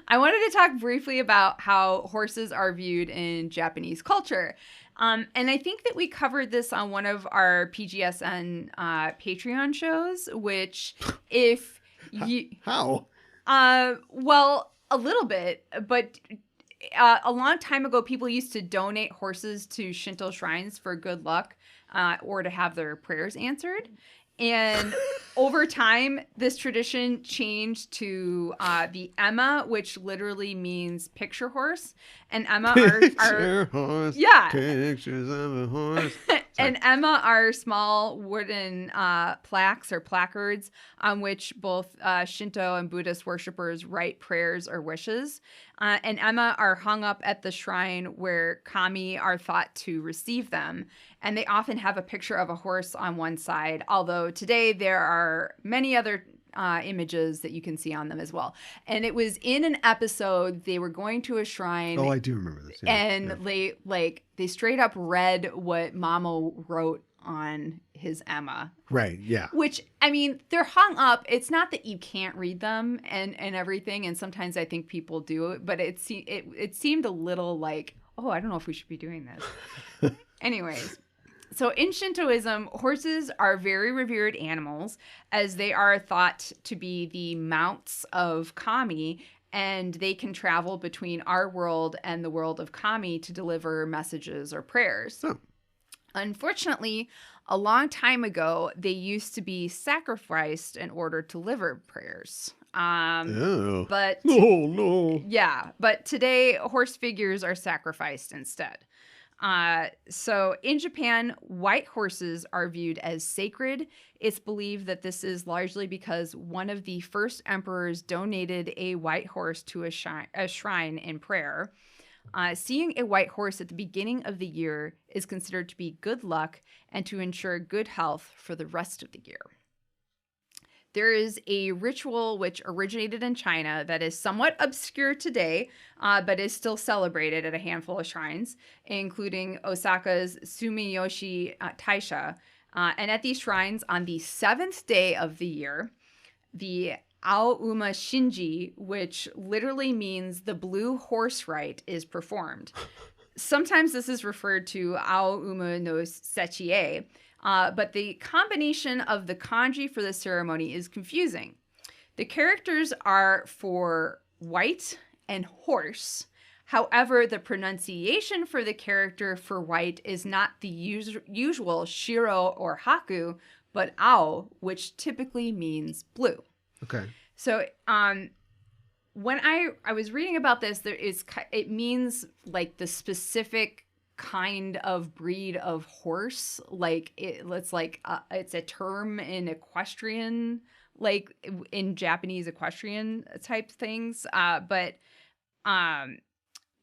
I wanted to talk briefly about how horses are viewed in Japanese culture. And I think that we covered this on one of our PGSN Patreon shows, which if you... How? Well, a little bit, but a long time ago, people used to donate horses to Shinto shrines for good luck or to have their prayers answered. And over time, this tradition changed to the Emma, which literally means picture horse. And Emma are horse. Yeah. Pictures of a horse. And Emma are small wooden plaques or placards on which both Shinto and Buddhist worshippers write prayers or wishes. And Emma are hung up at the shrine where kami are thought to receive them. And they often have a picture of a horse on one side, although today there are many other images that you can see on them as well. And it was in an episode, they were going to a shrine. Oh, I do remember this. Yeah, and they straight up read what Mamo wrote on his Emma. Right, yeah. Which, I mean, they're hung up. It's not that you can't read them and everything, and sometimes I think people do it, but it seemed a little like, oh, I don't know if we should be doing this. Anyways. So in Shintoism, horses are very revered animals as they are thought to be the mounts of kami, and they can travel between our world and the world of kami to deliver messages or prayers. Oh. Unfortunately, a long time ago, they used to be sacrificed in order to deliver prayers. Oh. But no. Yeah, but today horse figures are sacrificed instead. So in Japan, white horses are viewed as sacred. It's believed that this is largely because one of the first emperors donated a white horse to a shrine in prayer. Seeing a white horse at the beginning of the year is considered to be good luck and to ensure good health for the rest of the year. There is a ritual which originated in China that is somewhat obscure today, but is still celebrated at a handful of shrines, including Osaka's Sumiyoshi Taisha. And at these shrines, on the 7th day of the year, the Aouma Shinji, which literally means the blue horse rite, is performed. Sometimes this is referred to Aouma no Sechie, but the combination of the kanji for the ceremony is confusing. The characters are for white and horse. However, the pronunciation for the character for white is not the usual shiro or haku, but ao, which typically means blue. Okay. So, when I was reading about this, it means like the specific kind of breed of horse. Like it's a term in equestrian, like in Japanese equestrian type things. But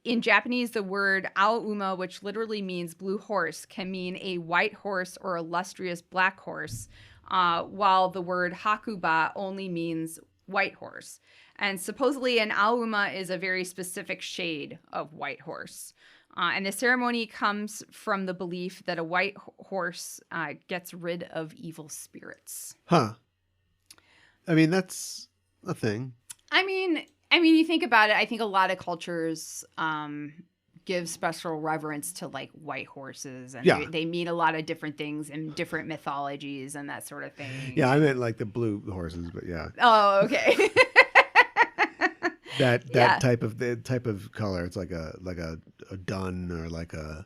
In Japanese, the word aouma, which literally means blue horse, can mean a white horse or illustrious black horse, while the word hakuba only means white horse. And supposedly an aouma is a very specific shade of white horse. And the ceremony comes from the belief that a white horse gets rid of evil spirits. Huh. I mean, that's a thing. I mean, you think about it, I think a lot of cultures give special reverence to like white horses, and they mean a lot of different things in different mythologies and that sort of thing. Yeah, I meant like the blue horses, but yeah. Oh, okay. that type of color. It's like a dun or like a,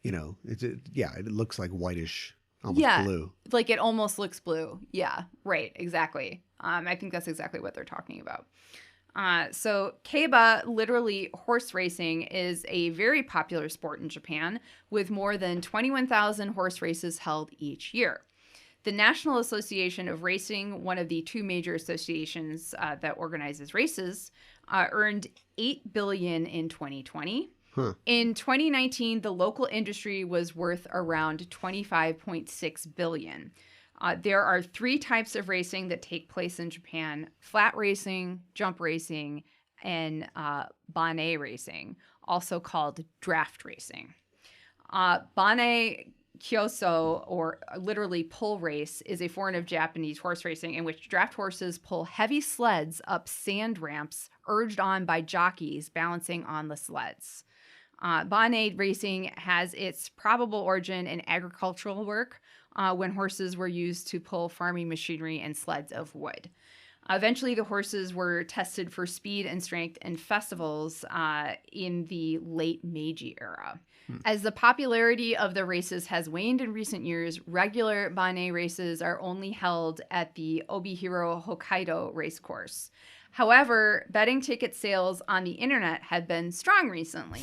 it looks like whitish, almost blue. Like it almost looks blue. Yeah, right, exactly. I think that's exactly what they're talking about. So keiba, literally horse racing, is a very popular sport in Japan with more than 21,000 horse races held each year. The National Association of Racing, one of the two major associations that organizes races, earned $8 billion in 2020. Huh. In 2019, the local industry was worth around $25.6 billion. There are 3 types of racing that take place in Japan: flat racing, jump racing, and bane racing, also called draft racing. Bane kyoso, or literally pull race, is a form of Japanese horse racing in which draft horses pull heavy sleds up sand ramps urged on by jockeys balancing on the sleds. Bane racing has its probable origin in agricultural work, when horses were used to pull farming machinery and sleds of wood. Eventually, the horses were tested for speed and strength in festivals in the late Meiji era. As the popularity of the races has waned in recent years, regular bane races are only held at the Obihiro Hokkaido racecourse. However, betting ticket sales on the internet have been strong recently,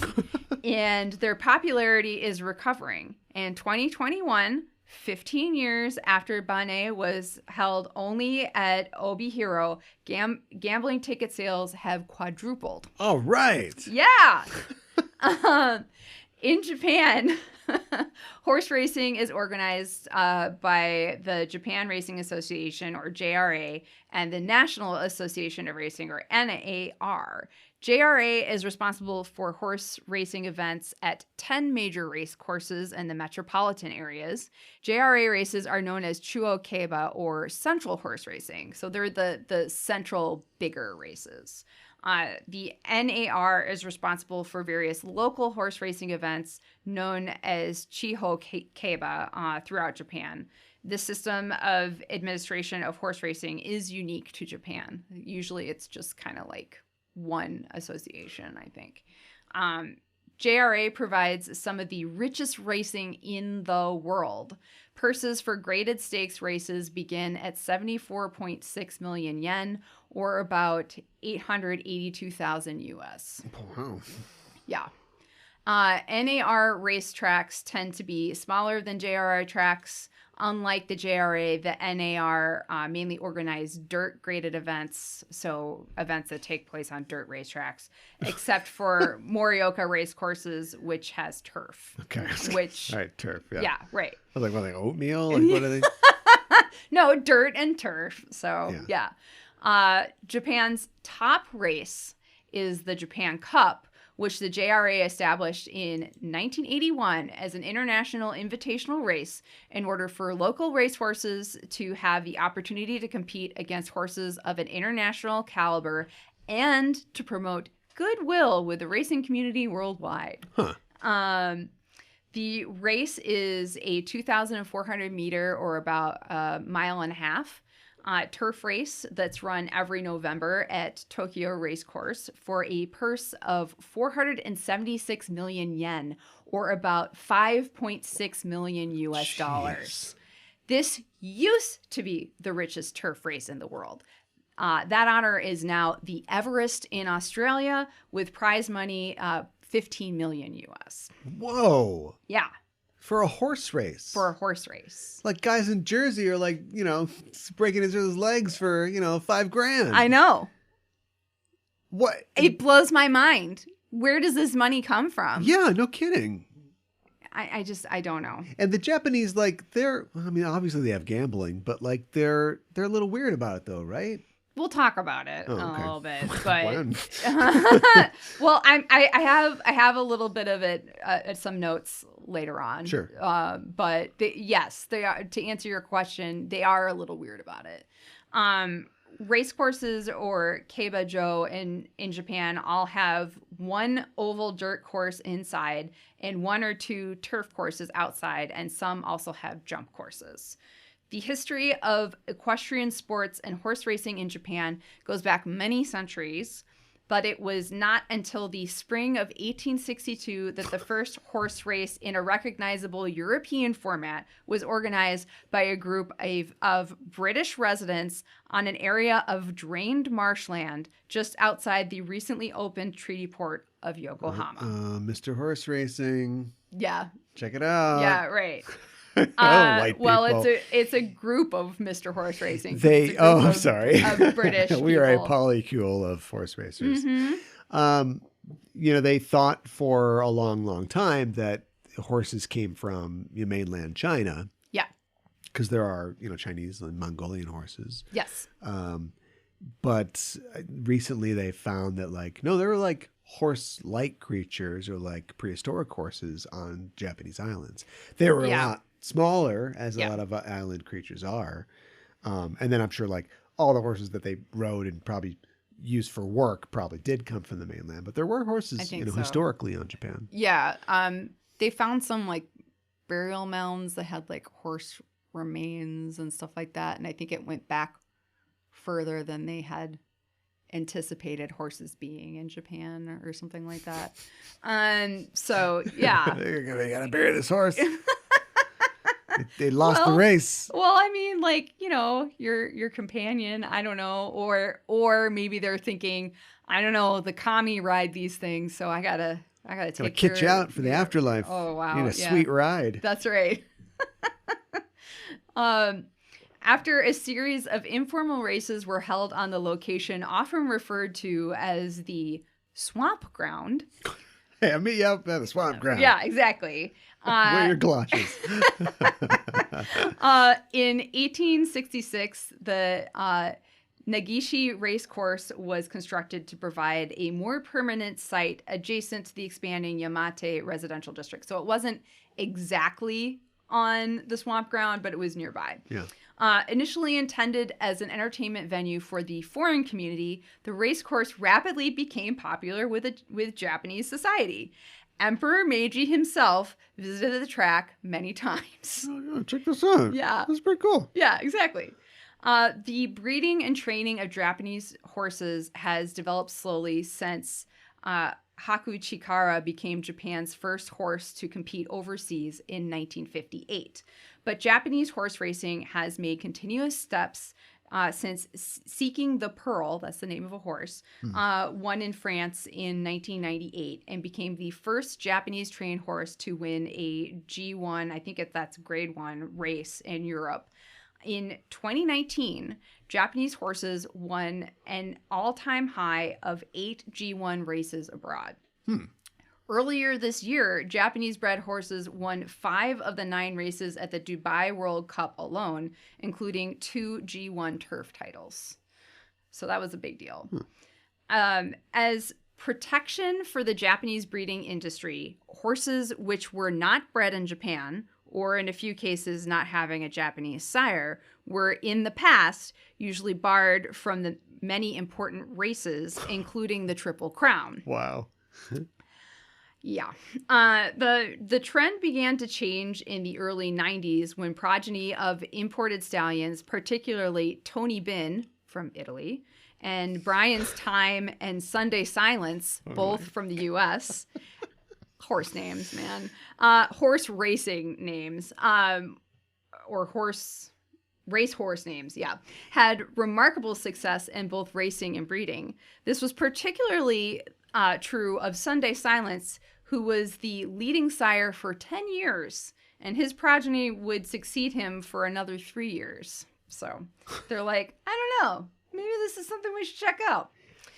and their popularity is recovering. In 2021, 15 years after bane was held only at Obihiro, gambling ticket sales have quadrupled. All right. Yeah. In Japan, horse racing is organized by the Japan Racing Association, or JRA, and the National Association of Racing, or NAR. JRA is responsible for horse racing events at 10 major race courses in the metropolitan areas. JRA races are known as Chuo Keiba, or central horse racing. So they're the central bigger races. The NAR is responsible for various local horse racing events known as Chiho Keiba throughout Japan. This system of administration of horse racing is unique to Japan. Usually it's just kind of like one association, I think. JRA provides some of the richest racing in the world. Purses for graded stakes races begin at 74.6 million yen, or about 882,000 US. Wow. Yeah. NAR racetracks tend to be smaller than JRA tracks. Unlike the JRA, the NAR mainly organize dirt-graded events, so events that take place on dirt racetracks, except for Morioka race courses, which has turf. Okay. Which, all right, turf, yeah. Yeah, right. I was like, what, like oatmeal? Like, what are they? No, dirt and turf, so yeah. Japan's top race is the Japan Cup, which the JRA established in 1981 as an international invitational race in order for local racehorses to have the opportunity to compete against horses of an international caliber and to promote goodwill with the racing community worldwide. Huh. The race is a 2,400 meter, or about a mile and a half, turf race that's run every November at Tokyo Racecourse for a purse of 476 million yen, or about 5.6 million US dollars. This used to be the richest turf race in the world. That honor is now the Everest in Australia, with prize money 15 million US. Whoa. Yeah. For a horse race. For a horse race. Like guys in Jersey are like, breaking his legs for, $5,000. I know. What? It blows my mind. where does this money come from? Yeah, no kidding. I don't know. And the Japanese, like, obviously they have gambling, but like they're a little weird about it though, right? We'll talk about it a little bit, but well, I have a little bit of it, some notes later on. Sure. But yes, they are. To answer your question, they are a little weird about it. Race courses, or keibajo in Japan, all have one oval dirt course inside and one or two turf courses outside, and some also have jump courses. The history of equestrian sports and horse racing in Japan goes back many centuries, but it was not until the spring of 1862 that the first horse race in a recognizable European format was organized by a group of British residents on an area of drained marshland just outside the recently opened treaty port of Yokohama. Mr. Horse Racing. Yeah. Check it out. Yeah, right. White well, people. it's a group of Mr. Horse Racing. Sorry. Of British We are a people. polycule of horse racers. Mm-hmm. They thought for a long, long time that horses came from mainland China. Yeah. Because there are, Chinese and Mongolian horses. Yes. But recently they found that there were like horse-like creatures, or like prehistoric horses on Japanese islands. They were a lot smaller, as a lot of island creatures are. And then I'm sure like all the horses that they rode and probably used for work probably did come from the mainland, but there were horses, historically on Japan. Yeah. They found some like burial mounds that had like horse remains and stuff like that. And I think it went back further than they had anticipated horses being in Japan or something like that. So yeah. They gotta bury this horse. They lost the race. Well, I mean, like, your companion, I don't know, or maybe they're thinking, I don't know, the kami ride these things, so I gotta take kit you out for the afterlife. Oh wow, you need a sweet ride. That's right. After a series of informal races were held on the location often referred to as the swamp ground. Hey, I'll meet you up at the swamp ground. Yeah, exactly. Wear your galoshes. In 1866, the Nagishi race course was constructed to provide a more permanent site adjacent to the expanding Yamate residential district. So it wasn't exactly on the swamp ground, but it was nearby. Yeah. Initially intended as an entertainment venue for the foreign community, the race course rapidly became popular with Japanese society. Emperor Meiji himself visited the track many times. Oh, yeah, check this out. Yeah. That's pretty cool. Yeah, exactly. The breeding and training of Japanese horses has developed slowly since Haku Chikara became Japan's first horse to compete overseas in 1958. But Japanese horse racing has made continuous steps since Seeking the Pearl, that's the name of a horse, won in France in 1998 and became the first Japanese trained horse to win a G1, I think that's grade 1 race in Europe. In 2019, Japanese horses won an all-time high of 8 G1 races abroad. Earlier this year, Japanese-bred horses won 5 of the 9 races at the Dubai World Cup alone, including 2 G1 turf titles. So that was a big deal. As protection for the Japanese breeding industry, horses which were not bred in Japan, or in a few cases not having a Japanese sire, were in the past usually barred from the many important races, including the Triple Crown. Wow. Yeah. The trend began to change in the early 90s when progeny of imported stallions, particularly Tony Bin from Italy, and Brian's Time and Sunday Silence, both from the U.S., horse names, man. Horse racing names, or racehorse names, had remarkable success in both racing and breeding. This was particularly true of Sunday Silence, who was the leading sire for 10 years, and his progeny would succeed him for another 3 years. So they're like, I don't know, maybe this is something we should check out.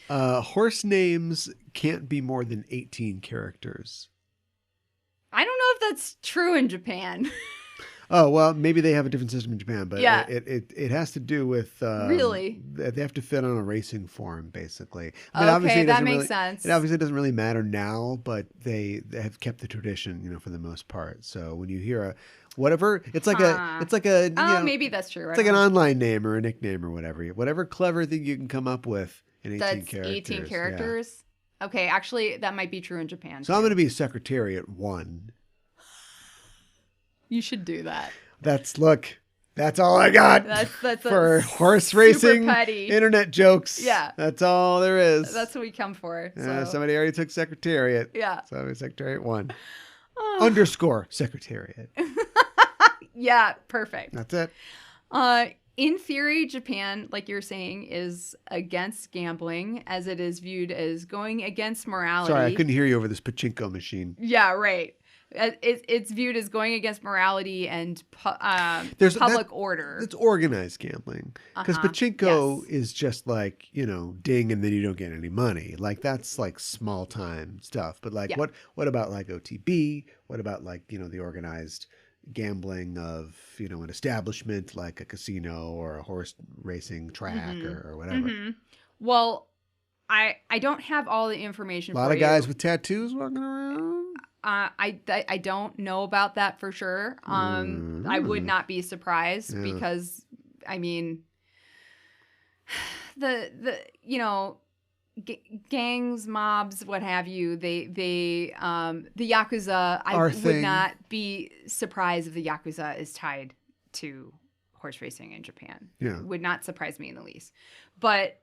Horse names can't be more than 18 characters. I don't know if that's true in Japan. Oh, well, maybe they have a different system in Japan, but yeah. it has to do with... really? They have to fit on a racing form, basically. Okay, that makes sense. It obviously doesn't really matter now, but they have kept the tradition, for the most part. So when you hear whatever, it's like maybe that's true. It's like an online name or a nickname or whatever clever thing you can come up with in 18 that's characters. 18 characters? Yeah. Okay, actually, that might be true in Japan, So I'm going to be Secretariat 1. You should do that. That's all I got. That's for horse racing petty internet jokes. Yeah. That's all there is. That's what we come for. So. Somebody already took Secretariat. Yeah. So I'm Secretariat 1. Underscore Secretariat. Yeah, perfect. That's it. In theory, Japan, like you're saying, is against gambling as it is viewed as going against morality. Sorry, I couldn't hear you over this pachinko machine. Yeah, right. It's viewed as going against morality and public order. It's organized gambling. Because pachinko is just like, ding and then you don't get any money. Like that's like small time stuff. But like what about like OTB? What about like, the organized gambling of, an establishment like a casino or a horse racing track or whatever? Mm-hmm. Well, I don't have all the information for you. A lot of guys with tattoos walking around? I don't know about that for sure. I would not be surprised because, I mean, the gangs, mobs, what have you, the Yakuza, I would not be surprised if the Yakuza is tied to horse racing in Japan. Yeah. Would not surprise me in the least. But,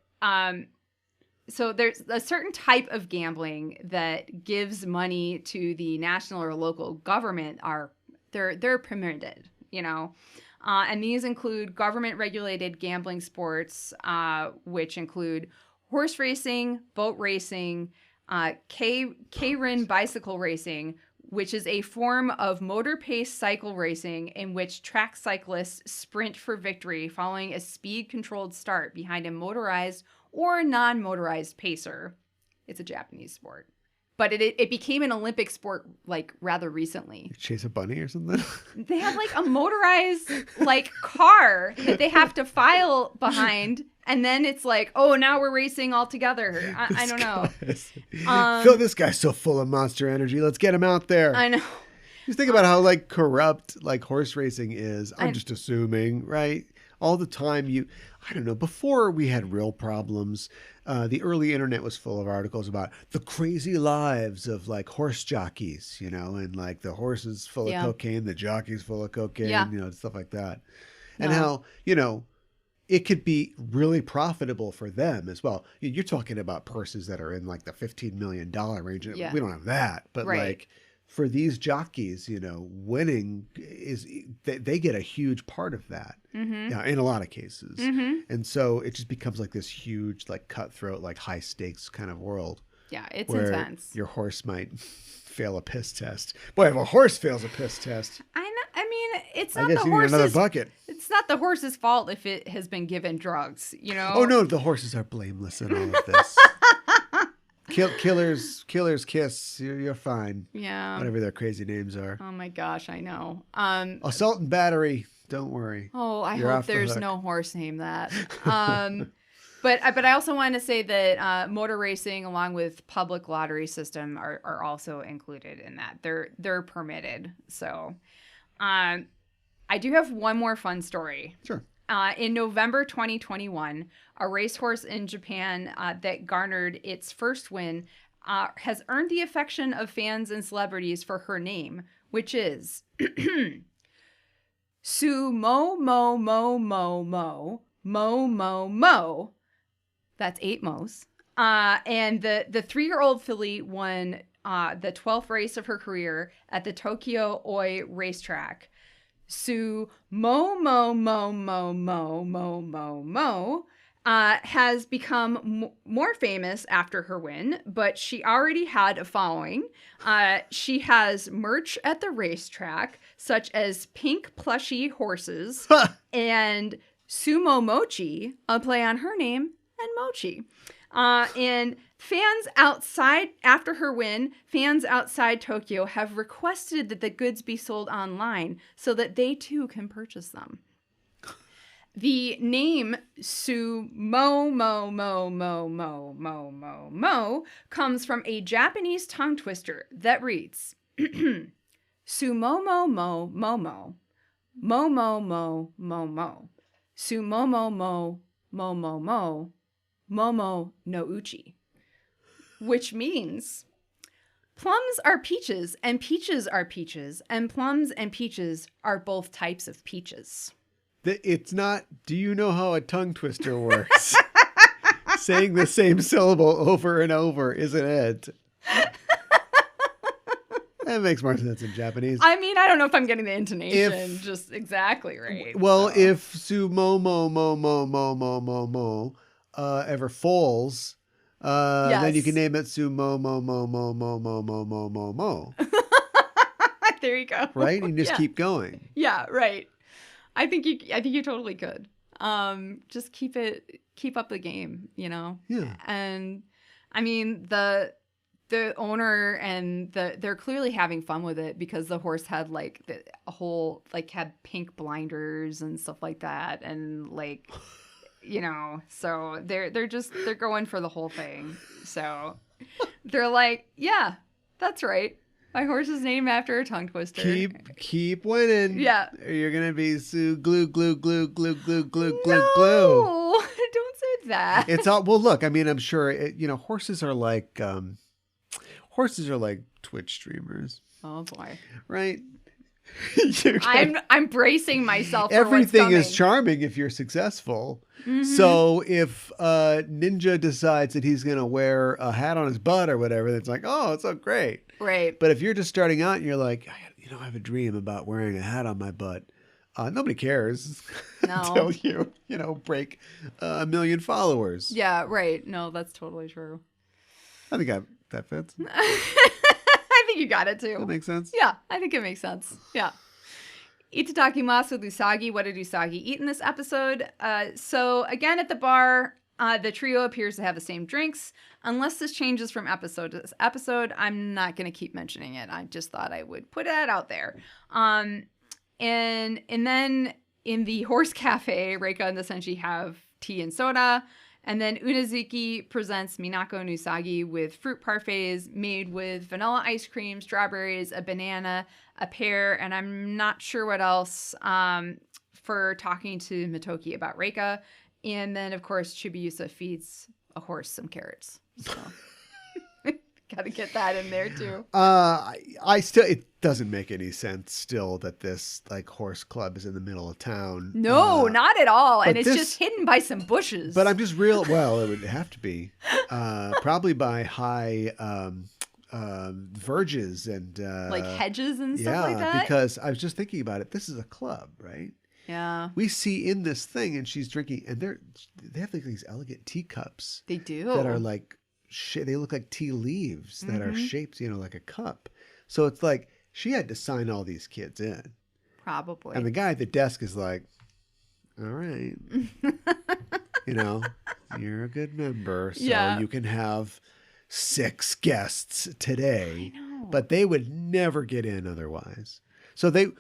so there's a certain type of gambling that gives money to the national or local government they're permitted, and these include government regulated gambling sports, which include horse racing, boat racing, K-Rin bicycle racing, which is a form of motor-paced cycle racing in which track cyclists sprint for victory following a speed-controlled start behind a motorized or non-motorized pacer. It's a Japanese sport. But it became an Olympic sport, like, rather recently. You chase a bunny or something? They have, like, a motorized, like, car that they have to file behind. And then it's like, oh, now we're racing all together. I don't know. Phil, this guy's so full of monster energy. Let's get him out there. I know. Just think about how, like, corrupt, like, horse racing is. I'm just assuming, right? All the time I don't know, before we had real problems, the early internet was full of articles about the crazy lives of like horse jockeys, and like the horses full of cocaine, the jockeys full of cocaine, stuff like that. And how, it could be really profitable for them as well. You're talking about purses that are in like the $15 million range. We don't have that, but like for these jockeys, winning they get a huge part of that. In a lot of cases. And so it just becomes like this huge, like cutthroat, like high stakes kind of world. Yeah, it's where intense. Your horse might fail a piss test. Boy, if a horse fails a piss test. I mean, it's not I guess the you need another bucket. It's not the horse's fault if it has been given drugs, Oh no, the horses are blameless in all of this. Killer's kiss. You're fine. Yeah. Whatever their crazy names are. Oh my gosh, I know. Assault and battery. Don't worry. Oh, I hope there's no horse named that. But I also want to say that motor racing, along with public lottery system, are also included in that. They're permitted. So, I do have one more fun story. Sure. In November 2021, a racehorse in Japan that garnered its first win has earned the affection of fans and celebrities for her name, which is Sumo Mo Mo Mo Mo Mo Mo Mo. That's 8 mo's. And the 3-year-old filly won the 12th race of her career at the Tokyo Oi racetrack. Su Mo Mo Mo Mo Mo Mo Mo Mo has become more famous after her win, but she already had a following. She has merch at the racetrack, such as pink plushy horses and Sumo Mochi, a play on her name, and Mochi. And fans outside, after her win, fans outside Tokyo have requested that the goods be sold online so that they too can purchase them. The name Sumomomomomomomomo comes from a Japanese tongue twister that reads Sumomomomomo Momomomomo Sumomomomomomo Momo no Uchi, which means plums are peaches and peaches are peaches and plums and peaches are both types of peaches. It's not, do you know how a tongue twister works? Saying the same syllable over and over isn't it? That makes more sense in Japanese. I mean, I don't know if I'm getting the intonation just exactly right. Well, if Sumomomomomomomo ever falls, then you can name it Sumomomomomomomomomo. There you go. Right? And just keep going. Yeah, right. I think you totally could. Just keep up the game, you know? Yeah. And I mean, the owner and they're clearly having fun with it because the horse had like a whole, like had pink blinders and stuff like that. And like, you know, so they're going for the whole thing. So they're like, yeah, that's right. My horse is named after a tongue twister. Keep winning. Yeah. You're going to be glue, glue, glue, glue, glue, glue, glue, No, glue. don't say that. It's all, well, look, I mean, I'm sure, horses are like Twitch streamers. Oh boy. Right? I'm bracing myself for everything what's is charming if you're successful. Mm-hmm. So if Ninja decides that he's going to wear a hat on his butt or whatever, it's like, oh, it's so great. Right. But if you're just starting out and you're like, I have a dream about wearing a hat on my butt, nobody cares until you break 1 million followers. Yeah, right. No, that's totally true. I think that fits. I think you got it too. That makes sense? Yeah, I think it makes sense. Yeah. Itadakimasu with Usagi. What did Usagi eat in this episode? So again, at the bar, the trio appears to have the same drinks. Unless this changes from episode to episode, I'm not going to keep mentioning it. I just thought I would put that out there. And then in the horse cafe, Reika and the Senshi have tea and soda. And then Unazuki presents Minako and Usagi with fruit parfaits made with vanilla ice cream, strawberries, a banana, a pear, and I'm not sure what else, for talking to Motoki about Reika. And then, of course, Chibiusa feeds a horse some carrots. So got to get that in there, too. It doesn't make any sense still that this like horse club is in the middle of town. No, not at all. And it's just hidden by some bushes. But I'm just well, it would have to be probably by high verges and like hedges and stuff like that. Because I was just thinking about it. This is a club, right? Yeah. We see in this thing, and she's drinking, and they have like these elegant teacups. They do. That are like they look like tea leaves that are shaped, like a cup. So it's like she had to sign all these kids in. Probably. And the guy at the desk is like, all right, you're a good member, so you can have 6 guests today. I know. But they would never get in otherwise. So the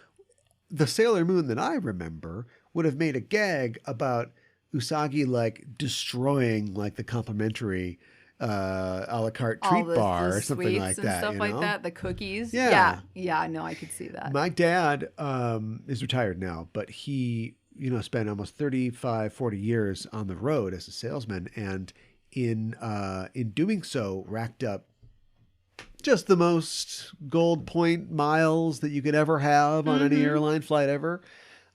Sailor Moon that I remember would have made a gag about Usagi like destroying like the complimentary a la carte treat bar or something like that. Stuff like that, the cookies. Yeah. No, I could see that. My dad is retired now, but he, spent almost 35, 40 years on the road as a salesman, and in doing so racked up just the most gold point miles that you could ever have on any airline flight ever.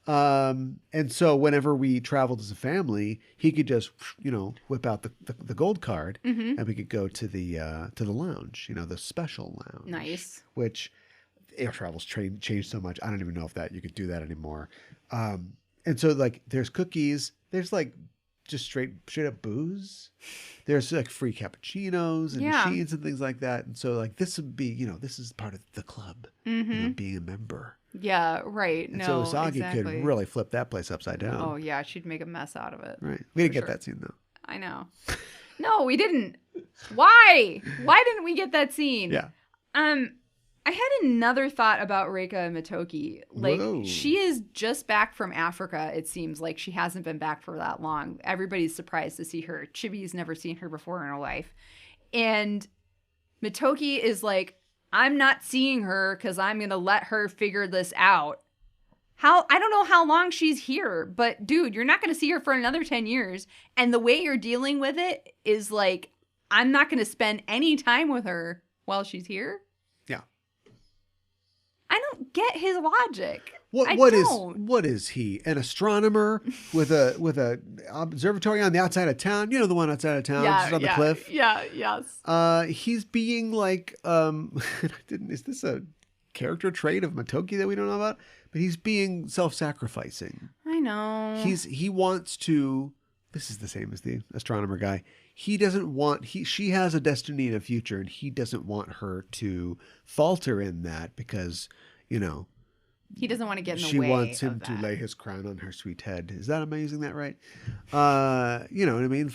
And so whenever we traveled as a family, he could just, whip out the gold card and we could go to the lounge, the special lounge. Nice. Which air travel's changed so much. I don't even know if you could do that anymore. And so like there's cookies, there's like just straight up booze. There's like free cappuccinos and machines and things like that. And so like this would be, this is part of the club, being a member. Yeah, right. And so Usagi could really flip that place upside down. Oh, yeah. She'd make a mess out of it. Right. We didn't get that scene, though. I know. No, we didn't. Why? Why didn't we get that scene? Yeah. I had another thought about Reika and Motoki. Like, Whoa. she is just back from Africa, it seems like. She hasn't been back for that long. Everybody's surprised to see her. Chibi's never seen her before in her life. And Motoki is like, I'm not seeing her because I'm going to let her figure this out. I don't know how long she's here, but dude, you're not going to see her for another 10 years. And the way you're dealing with it is like, I'm not going to spend any time with her while she's here. Yeah. I don't get his logic. What is he? An astronomer with a observatory on the outside of town? You know, the one outside of town, just on the cliff. Yeah, yes. He's being like, is this a character trait of Motoki that we don't know about? But he's being self-sacrificing. I know. He wants to. This is the same as the astronomer guy. He doesn't want. She has a destiny and a future, and he doesn't want her to falter in that because, you know. He doesn't want to get in the she way. She wants him to lay his crown on her sweet head. Am I using that right? You know what I mean?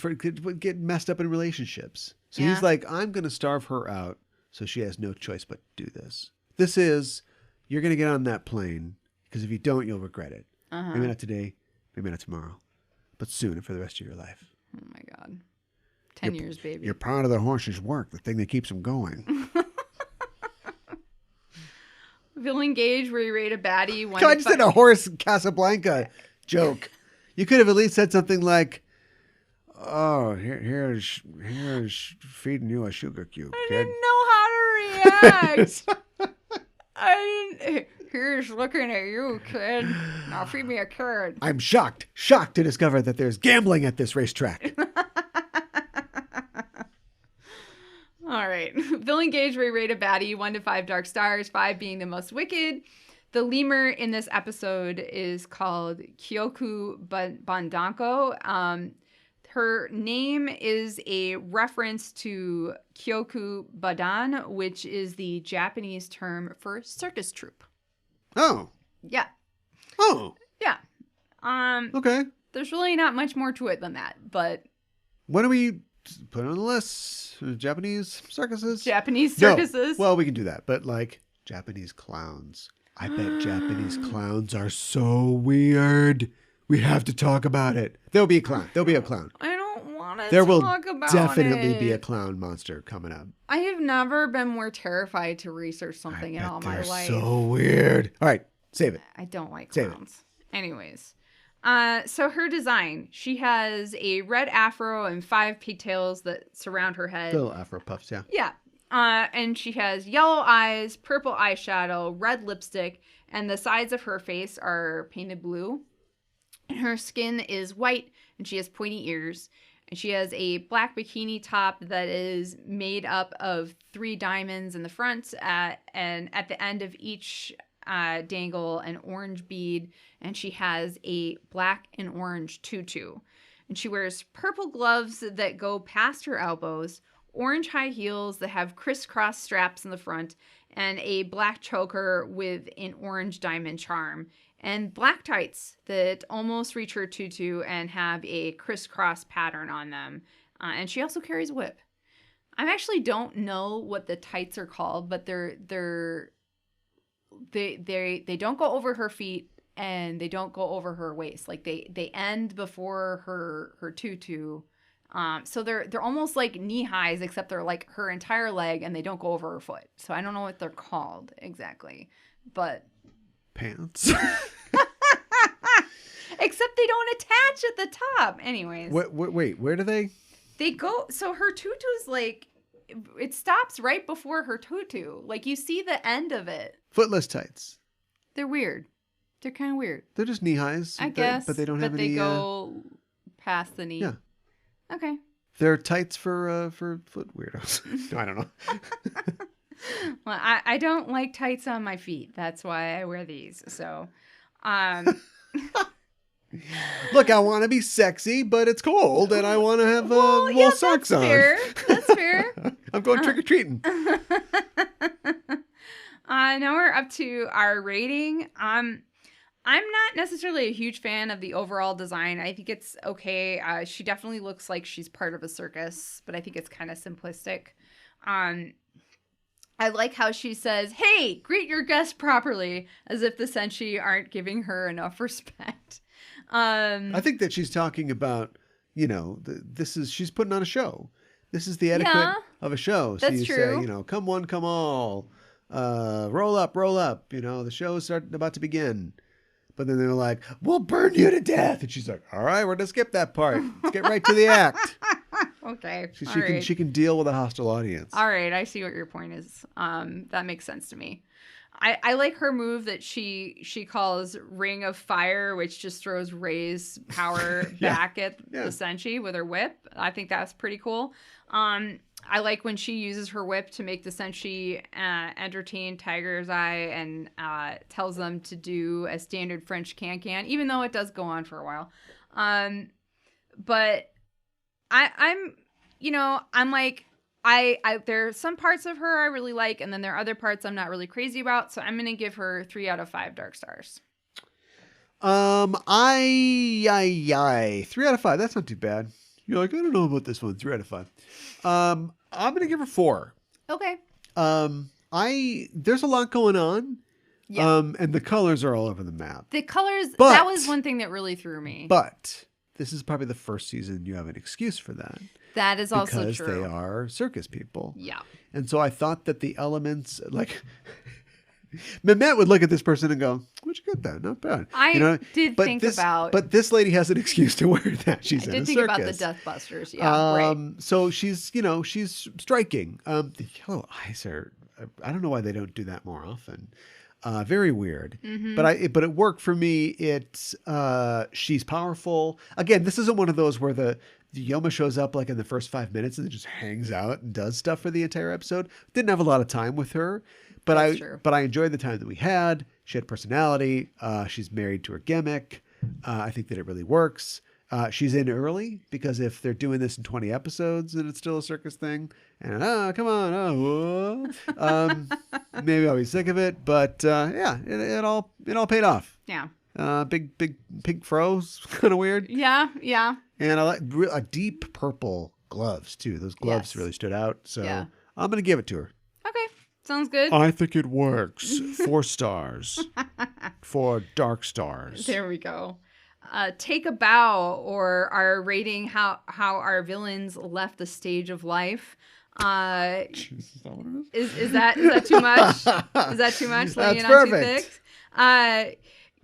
Get messed up in relationships. So he's like, I'm going to starve her out, so she has no choice but to do this. You're going to get on that plane, because if you don't, you'll regret it. Uh-huh. Maybe not today, maybe not tomorrow, but soon and for the rest of your life. Oh my God. 10 years, baby. You're part of the horse's work, the thing that keeps him going. Villain gauge where you rate a baddie. I just did a horse Casablanca joke. You could have at least said something like, "Oh, here's feeding you a sugar cube, kid." I didn't know how to react. Here's looking at you, kid. Now feed me a carrot. I'm shocked to discover that there's gambling at this racetrack. All right. Villain gauge where you rate a baddie, 1 to 5 dark stars, 5 being the most wicked. The lemur in this episode is called Kyoku Bandanko. Her name is a reference to kyoku badan, which is the Japanese term for circus troupe. Oh. Yeah. Oh. Yeah. Okay. There's really not much more to it than that, but... When do we put it on the list? Japanese circuses? Japanese circuses? No. Well, we can do that, but like Japanese clowns. I bet Japanese clowns are so weird. We have to talk about it. There'll be a clown. I don't want to There will talk about definitely be a clown monster coming up. I have never been more terrified to research something in all my life. So weird. All right, save it. I don't like Save clowns. Anyways. So her design, she has a red afro and 5 pigtails that surround her head. Little afro puffs, yeah. Yeah. And she has yellow eyes, purple eyeshadow, red lipstick, and the sides of her face are painted blue. And her skin is white, and she has pointy ears. And she has a black bikini top that is made up of 3 diamonds in the front, and at the end of each dangle an orange bead, and she has a black and orange tutu. And she wears purple gloves that go past her elbows, orange high heels that have crisscross straps in the front, and a black choker with an orange diamond charm, and black tights that almost reach her tutu and have a crisscross pattern on them. And she also carries a whip. I actually don't know what the tights are called, but they don't go over her feet and they don't go over her waist. Like they end before her tutu. So they're almost like knee highs, except they're like her entire leg and they don't go over her foot. So I don't know what they're called exactly, but pants. Except they don't attach at the top. Anyways. Wait, where do they? They go. So her tutu's like, it stops right before her tutu. Like you see the end of it. Footless tights. They're weird. They're kind of weird. They're just knee highs. I guess. But they don't have any. But they go past the knee. Yeah. Okay. They're tights for foot weirdos. No, I don't know. Well, I don't like tights on my feet. That's why I wear these. So, look, I want to be sexy, but it's cold, and I want to have wool socks on. That's fair. I'm going trick-or-treating. Now we're up to our rating. I'm not necessarily a huge fan of the overall design. I think it's okay. She definitely looks like she's part of a circus, but I think it's kind of simplistic. I like how she says, "Hey, greet your guests properly," as if the senshi aren't giving her enough respect. I think that she's talking about, she's putting on a show. This is the etiquette of a show. So that's you true. say, come one, come all, roll up, roll up. The show's about to begin. But then they're like, "We'll burn you to death." And she's like, "All right, we're going to skip that part. Let's get right to the act." Okay. She can deal with a hostile audience. All right. I see what your point is. That makes sense to me. I like her move that she calls Ring of Fire, which just throws Rei's power back at the senshi with her whip. I think that's pretty cool. I like when she uses her whip to make the senshi entertain Tiger's Eye and tells them to do a standard French can, even though it does go on for a while. But I'm like, there are some parts of her I really like, and then there are other parts I'm not really crazy about. So I'm going to give her 3 out of 5 dark stars. 3 out of 5. That's not too bad. You're like, I don't know about this one. 3 out of 5. I'm going to give her 4. Okay. There's a lot going on. Yeah. And the colors are all over the map. The colors, that was one thing that really threw me. But this is probably the first season you have an excuse for that. That is also true. Because they are circus people. Yeah. And so I thought that the elements, like, Mehmet would look at this person and go, "Where'd you get that? Not bad." But this lady has an excuse to wear that. She's in a circus. I did think about the Death Busters. Yeah, right. So she's striking. The yellow eyes are, I don't know why they don't do that more often. Very weird. Mm-hmm. But it worked for me. She's powerful. Again, this isn't one of those where the Yoma shows up like in the first 5 minutes and then just hangs out and does stuff for the entire episode. Didn't have a lot of time with her, but I enjoyed the time that we had. She had personality. She's married to her gimmick. I think that it really works. She's in early because if they're doing this in 20 episodes and it's still a circus thing, and come on, maybe I'll be sick of it. But it all paid off. Yeah. Big pink fro's kind of weird. Yeah. And I like a deep purple gloves too. Those gloves really stood out. So I'm gonna give it to her. Okay, sounds good. I think it works. 4 stars. 4 dark stars. There we go. Take a bow, or our rating how our villains left the stage of life. Is that too much? Is that too much? That's perfect.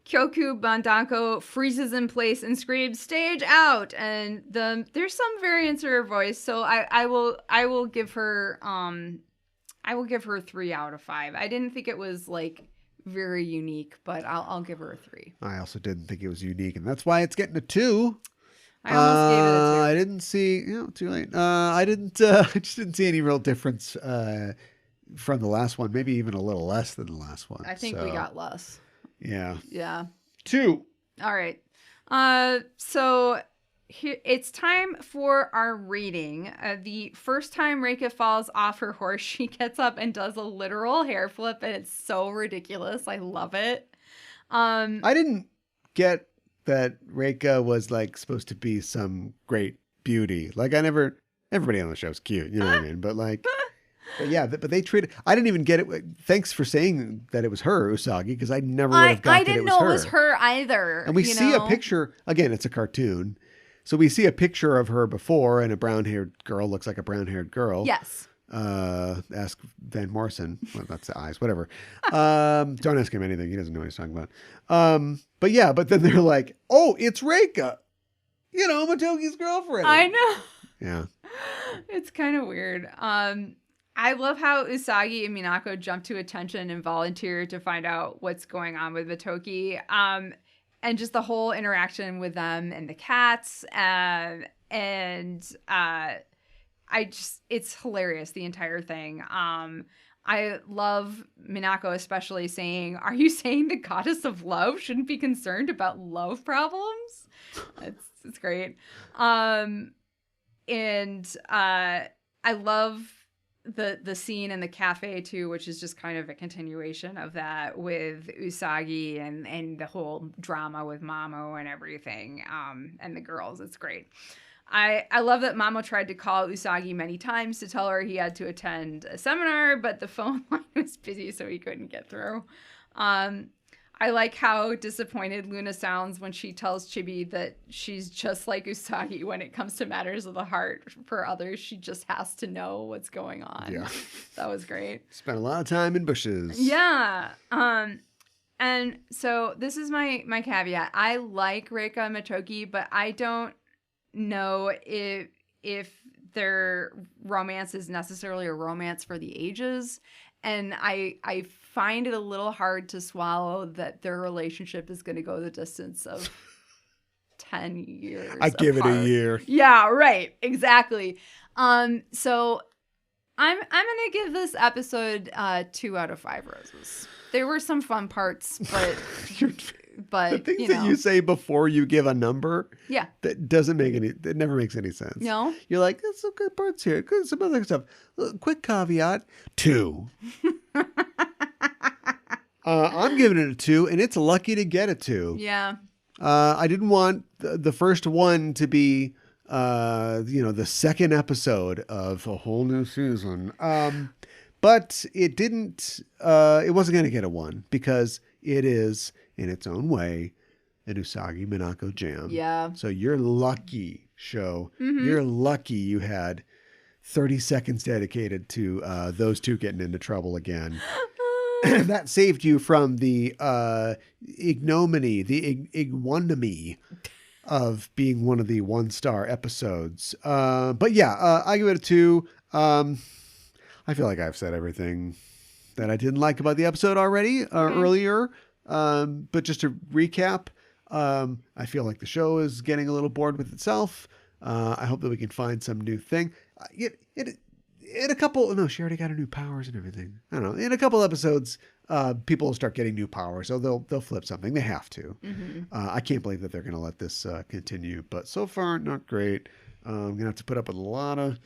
Kyoku Bandanko freezes in place and screams, "Stage out!" And there's some variance in her voice, so I will give her 3 out of 5. I didn't think it was like very unique, but I'll give her a 3. I also didn't think it was unique, and that's why it's getting a 2. I almost gave it a 2. I didn't see, too late. I just didn't see any real difference from the last one. Maybe even a little less than the last one. I think we got less. Yeah. 2. All right. So here, it's time for our rating. The first time Reika falls off her horse, she gets up and does a literal hair flip, and it's so ridiculous. I love it. I didn't get that Reika was like supposed to be some great beauty. Like everybody on the show is cute, you know what I mean? But like, but they treated. I didn't even get it. Thanks for saying that it was her, Usagi, because I never would have got that it was her. I didn't know it was her either. And we see a picture. Again, it's a cartoon, so we see a picture of her before, and a brown-haired girl looks like a brown-haired girl. Yes. Ask Van Morrison. Well, that's the eyes. Whatever. Don't ask him anything. He doesn't know what he's talking about. But then they're like, "Oh, it's Reika. Motoki's girlfriend." I know. Yeah. It's kind of weird. I love how Usagi and Minako jump to attention and volunteer to find out what's going on with Motoki. And just the whole interaction with them and the cats. It's hilarious, the entire thing. I love Minako especially saying, "Are you saying the goddess of love shouldn't be concerned about love problems?" It's great. I love the scene in the cafe too, which is just kind of a continuation of that with Usagi and the whole drama with Mamo and everything, and the girls. It's great. I love that Mamo tried to call Usagi many times to tell her he had to attend a seminar, but the phone line was busy, so he couldn't get through. I like how disappointed Luna sounds when she tells Chibi that she's just like Usagi when it comes to matters of the heart. For others, she just has to know what's going on. Yeah. That was great. Spent a lot of time in bushes. Yeah. And so this is my caveat. I like Reika and Motoki, but I don't know if their romance is necessarily a romance for the ages. And I find it a little hard to swallow that their relationship is going to go the distance of 10 years. I give it a year. Yeah, right. Exactly. So I'm going to give this episode 2 out of 5 roses. There were some fun parts, but the things that you say before you give a number, that never makes any sense. No, you're like, there's some good parts here, some other stuff. Quick caveat: 2. I'm giving it a 2, and it's lucky to get a 2. Yeah. I didn't want the first one to be, the second episode of a whole new season. But it didn't. It wasn't going to get a 1 because it is, in its own way, an Usagi Minako jam. Yeah. So you're lucky, show. Mm-hmm. You're lucky you had 30 seconds dedicated to those two getting into trouble again. That saved you from the ignominy, the ig-one-miny of being one of the 1-star episodes. But yeah, I give it a 2. I feel like I've said everything that I didn't like about the episode already earlier. But just to recap, I feel like the show is getting a little bored with itself. I hope that we can find some new thing. In a couple, no, she already got her new powers and everything. I don't know. In a couple episodes, people will start getting new powers, so they'll flip something. They have to. Mm-hmm. I can't believe that they're going to let this continue. But so far, not great. I'm going to have to put up with a lot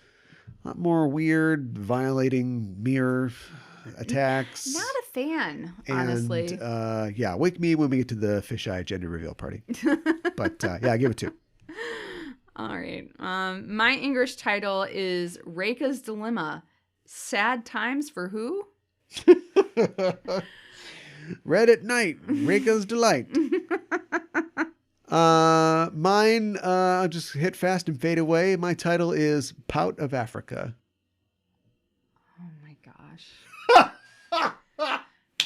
more weird, violating mirror attacks. Not a fan, honestly. And, wake me when we get to the fisheye gender reveal party. But I give it 2. All right. My English title is Reika's Dilemma. Sad times for who? Red at night. Reika's delight. Mine, I'll just hit fast and fade away. My title is Pout of Africa. Oh my gosh.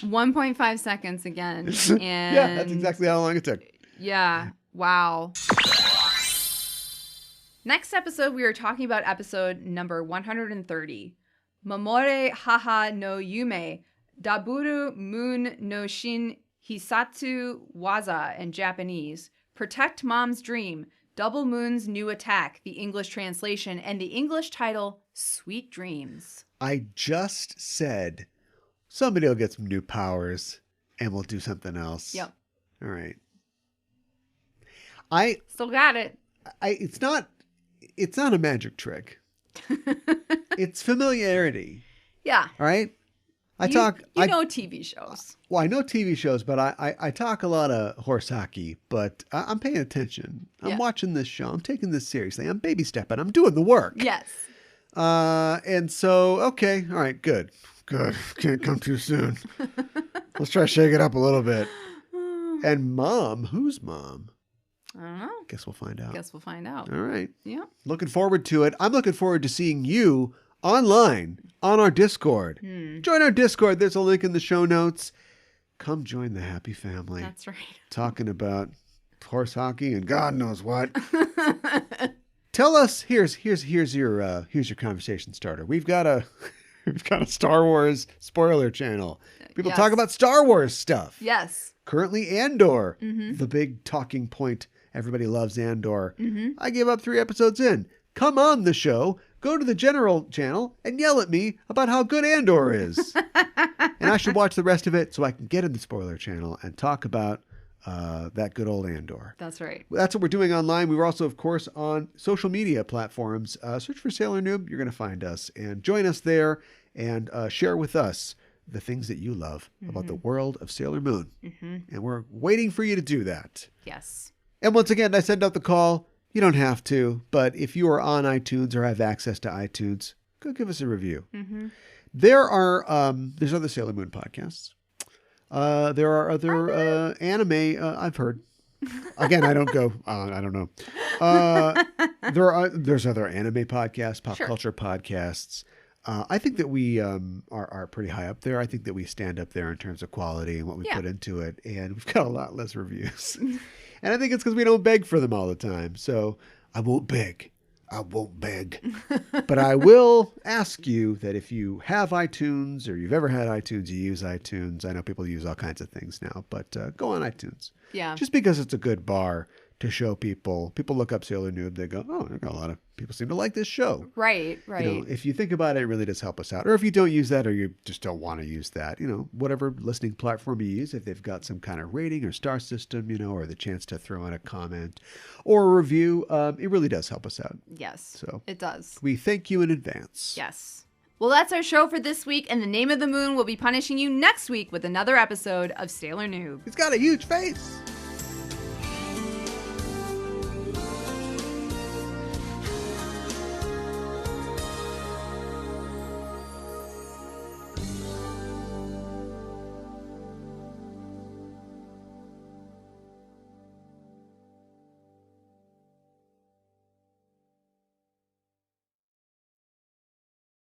1.5 seconds again. And yeah, that's exactly how long it took. Yeah. Wow. Next episode, we are talking about episode number 130. Mamore haha no yume, daburu moon no shin hisatsu waza in Japanese. Protect Mom's Dream, Double Moon's New Attack, the English translation, and the English title, Sweet Dreams. I just said somebody will get some new powers and we'll do something else. Yep. All right. I still got it. It's not a magic trick. It's familiarity. Yeah. All right. I know TV shows. Well, I know TV shows, but I talk a lot of Horsaki, but I'm paying attention. I'm watching this show. I'm taking this seriously. I'm baby stepping. I'm doing the work. Yes. And so, okay. All right. Good. Can't come too soon. Let's try to shake it up a little bit. And Mom, who's Mom? I don't know. Guess we'll find out. All right. Yeah. Looking forward to it. I'm looking forward to seeing you online on our Discord. Join our Discord. There's a link in the show notes. Come join the happy family. That's right. Talking about horse hockey and God knows what. Tell us. Here's your conversation starter. We've got a Star Wars spoiler channel. People talk about Star Wars stuff. Yes. Currently Andor, the big talking point. Everybody loves Andor. I gave up 3 episodes in. Come on the show, go to the general channel, and yell at me about how good Andor is. And I should watch the rest of it so I can get in the spoiler channel and talk about that good old Andor. That's right. That's what we're doing online. We were also, of course, on social media platforms. Search for Sailor Noob. You're going to find us. And join us there and share with us the things that you love about the world of Sailor Moon. And we're waiting for you to do that. Yes. And once again, I send out the call. You don't have to, but if you are on iTunes or have access to iTunes, go give us a review. There's other Sailor Moon podcasts. There are other anime I've heard. Again, I don't go. I don't know. There's other anime podcasts, pop culture podcasts. I think that we are pretty high up there. I think that we stand up there in terms of quality and what we put into it, and we've got a lot less reviews. And I think it's because we don't beg for them all the time. So I won't beg. I won't beg. But I will ask you that if you have iTunes or you've ever had iTunes, you use iTunes. I know people use all kinds of things now, but go on iTunes. Yeah. Just because it's a good bar to show people. People look up Sailor Noob, they go, oh, a lot of people seem to like this show. Right. You know, if you think about it, it really does help us out. Or if you don't use that or you just don't want to use that, whatever listening platform you use, if they've got some kind of rating or star system, or the chance to throw in a comment or a review, it really does help us out. Yes, so it does. We thank you in advance. Yes. Well, that's our show for this week, and the Name of the Moon will be punishing you next week with another episode of Sailor Noob. He's got a huge face.